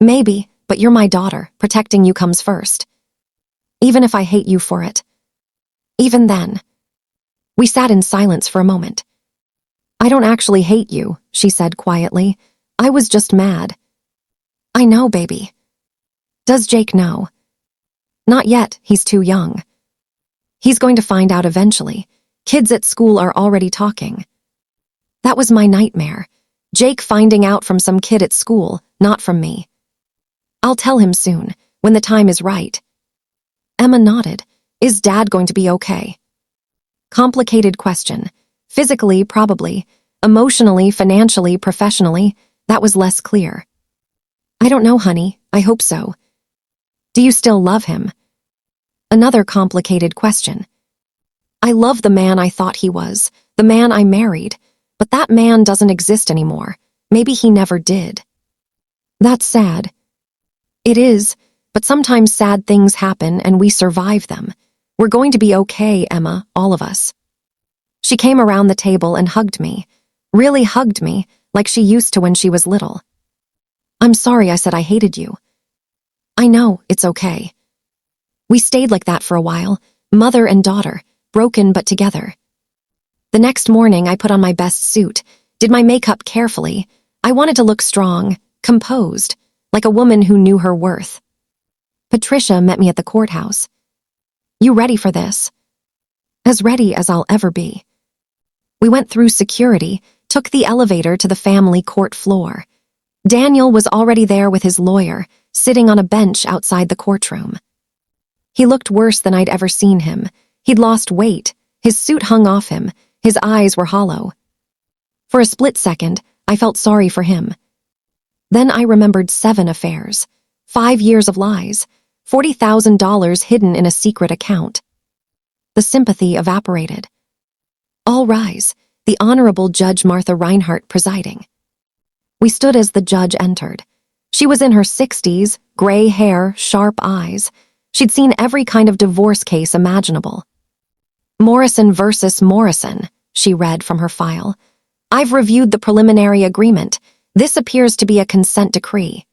Maybe, but you're my daughter. Protecting you comes first. Even if I hate you for it. Even then. We sat in silence for a moment. I don't actually hate you, she said quietly. I was just mad. I know, baby. Does Jake know? Not yet, he's too young. He's going to find out eventually. Kids at school are already talking. That was my nightmare. Jake finding out from some kid at school, not from me. I'll tell him soon, when the time is right. Emma nodded. Is Dad going to be okay? Complicated question. Physically, probably. Emotionally, financially, professionally, that was less clear. I don't know, honey. I hope so. Do you still love him? Another complicated question. I love the man I thought he was, the man I married, but that man doesn't exist anymore. Maybe he never did. That's sad. It is, but sometimes sad things happen and we survive them. We're going to be okay, Emma, all of us. She came around the table and hugged me. Really hugged me, like she used to when she was little. I'm sorry I said I hated you. I know, it's okay. We stayed like that for a while, mother and daughter, broken but together. The next morning I put on my best suit, did my makeup carefully. I wanted to look strong, composed, like a woman who knew her worth. Patricia met me at the courthouse. You ready for this? As ready as I'll ever be. We went through security, took the elevator to the family court floor. Daniel was already there with his lawyer, sitting on a bench outside the courtroom. He looked worse than I'd ever seen him. He'd lost weight, his suit hung off him, his eyes were hollow. For a split second, I felt sorry for him. Then I remembered 7 affairs, 5 years of lies, $40,000 hidden in a secret account. The sympathy evaporated. All rise, the Honorable Judge Martha Reinhardt presiding. We stood as the judge entered. She was in her 60s, gray hair, sharp eyes. She'd seen every kind of divorce case imaginable. Morrison versus Morrison, she read from her file. I've reviewed the preliminary agreement. This appears to be a consent decree.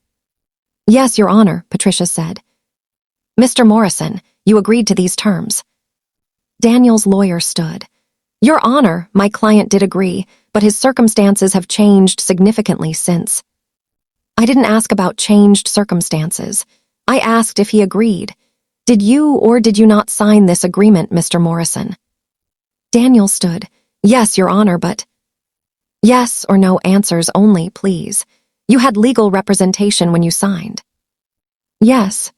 Yes, Your Honor, Patricia said. Mr. Morrison, you agreed to these terms. Daniel's lawyer stood. Your Honor, my client did agree, but his circumstances have changed significantly since. I didn't ask about changed circumstances. I asked if he agreed. Did you or did you not sign this agreement, Mr. Morrison? Daniel stood. Yes, Your Honor, but... Yes or no answers only, please. You had legal representation when you signed. Yes.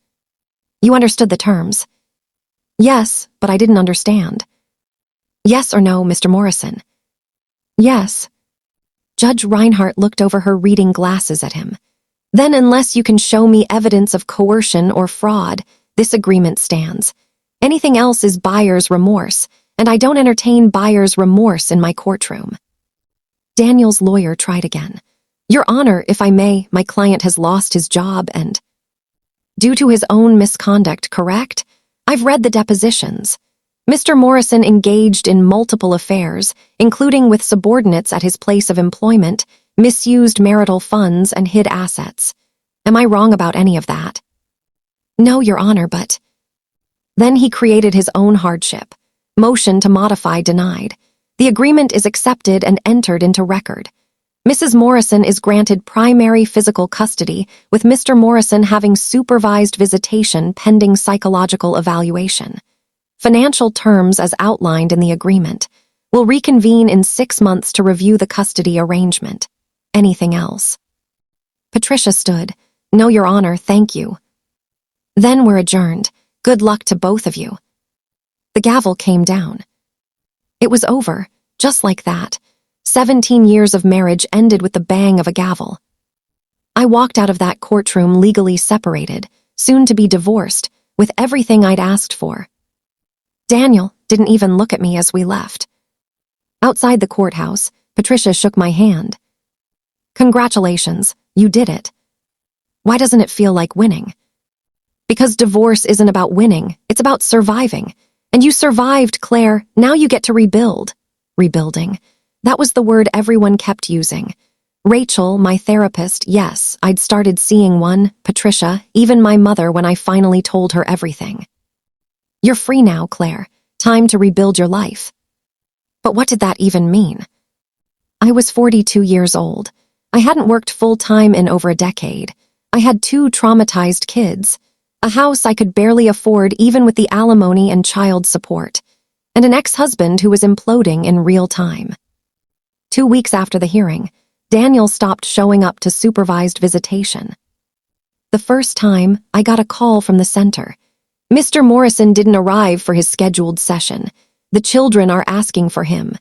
You understood the terms. Yes, but I didn't understand. Yes or no, Mr. Morrison? Yes. Judge Reinhardt looked over her reading glasses at him. Then unless you can show me evidence of coercion or fraud, this agreement stands. Anything else is buyer's remorse, and I don't entertain buyer's remorse in my courtroom. Daniel's lawyer tried again. Your Honor, if I may, my client has lost his job and... Due to his own misconduct, correct? I've read the depositions. Mr. Morrison engaged in multiple affairs, including with subordinates at his place of employment, misused marital funds, and hid assets. Am I wrong about any of that? No, Your Honor, but... Then he created his own hardship. Motion to modify denied. The agreement is accepted and entered into record. Mrs. Morrison is granted primary physical custody, with Mr. Morrison having supervised visitation pending psychological evaluation. Financial terms as outlined in the agreement. Will reconvene in 6 months to review the custody arrangement. Anything else? Patricia stood. No, Your Honor, thank you. Then we're adjourned. Good luck to both of you. The gavel came down. It was over, just like that. 17 years of marriage ended with the bang of a gavel. I walked out of that courtroom legally separated, soon to be divorced, with everything I'd asked for. Daniel didn't even look at me as we left. Outside the courthouse, Patricia shook my hand. Congratulations, you did it. Why doesn't it feel like winning? Because divorce isn't about winning, it's about surviving. And you survived, Claire, now you get to rebuild. Rebuilding. That was the word everyone kept using. Rachel, my therapist, yes, I'd started seeing one, Patricia, even my mother when I finally told her everything. You're free now, Claire. Time to rebuild your life. But what did that even mean? I was 42 years old. I hadn't worked full-time in over a decade. I had 2 traumatized kids. A house I could barely afford even with the alimony and child support, and an ex-husband who was imploding in real time. 2 weeks after the hearing, Daniel stopped showing up to supervised visitation. The first time, I got a call from the center. Mr. Morrison didn't arrive for his scheduled session. The children are asking for him.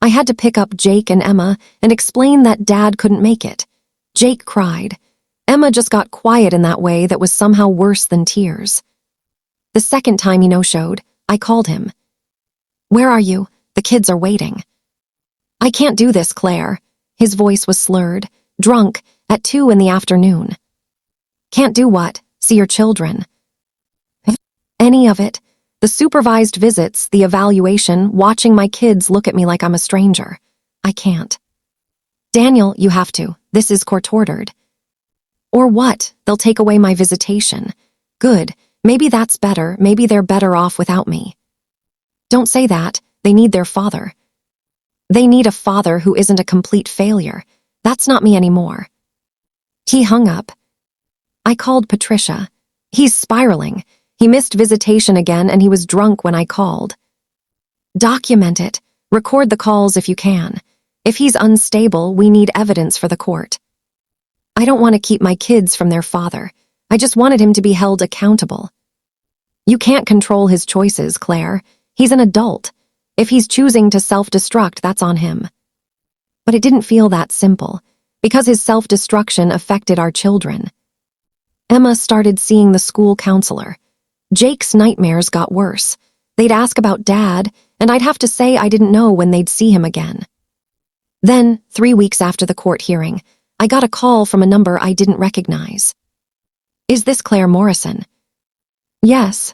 I had to pick up Jake and Emma and explain that Dad couldn't make it. Jake cried. Emma just got quiet in that way that was somehow worse than tears. The second time he no-showed, I called him. "Where are you? The kids are waiting." "I can't do this, Claire." His voice was slurred, drunk, at 2 in the afternoon. "Can't do what? See your children?" "Any of it. The supervised visits, the evaluation, watching my kids look at me like I'm a stranger. I can't." "Daniel, you have to. This is court-ordered." "Or what? They'll take away my visitation." "Good. Maybe that's better. Maybe they're better off without me." "Don't say that. They need their father." "They need a father who isn't a complete failure. That's not me anymore." He hung up. I called Patricia. "He's spiraling. He missed visitation again and he was drunk when I called." "Document it. Record the calls if you can. If he's unstable, we need evidence for the court." "I don't want to keep my kids from their father. I just wanted him to be held accountable." "You can't control his choices, Claire. He's an adult. If he's choosing to self-destruct, that's on him." But it didn't feel that simple, because his self-destruction affected our children. Emma started seeing the school counselor. Jake's nightmares got worse. They'd ask about Dad, and I'd have to say I didn't know when they'd see him again. Then, 3 weeks after the court hearing, I got a call from a number I didn't recognize. "Is this Claire Morrison?" "Yes."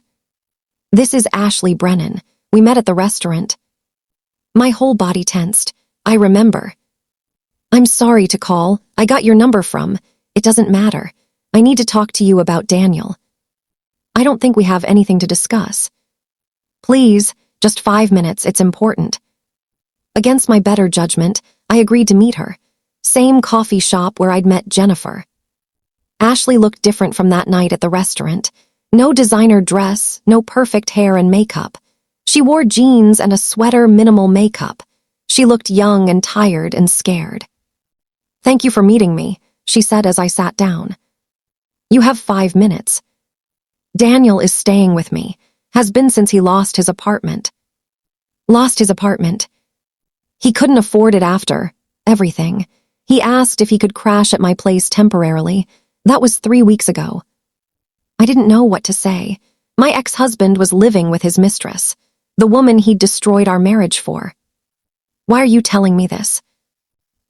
"This is Ashley Brennan. We met at the restaurant." My whole body tensed. I remember. "I'm sorry to call. I got your number from. It doesn't matter. I need to talk to you about Daniel." "I don't think we have anything to discuss." "Please, just 5 minutes, it's important." Against my better judgment, I agreed to meet her. Same coffee shop where I'd met Jennifer. Ashley looked different from that night at the restaurant. No designer dress, no perfect hair and makeup. She wore jeans and a sweater, minimal makeup. She looked young and tired and scared. "Thank you for meeting me," she said as I sat down. "You have 5 minutes. Daniel is staying with me. Has been since he lost his apartment." "Lost his apartment?" "He couldn't afford it after everything. He asked if he could crash at my place temporarily. That was 3 weeks ago." I didn't know what to say. My ex-husband was living with his mistress, the woman he'd destroyed our marriage for. "Why are you telling me this?"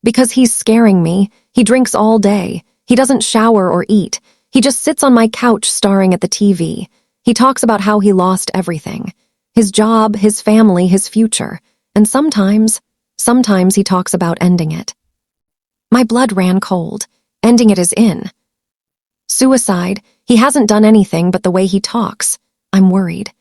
"Because he's scaring me. He drinks all day. He doesn't shower or eat. He just sits on my couch staring at the TV. He talks about how he lost everything. His job, his family, his future. And sometimes he talks about ending it." My blood ran cold. Ending it is in. Suicide. He hasn't done anything but the way he talks. I'm worried.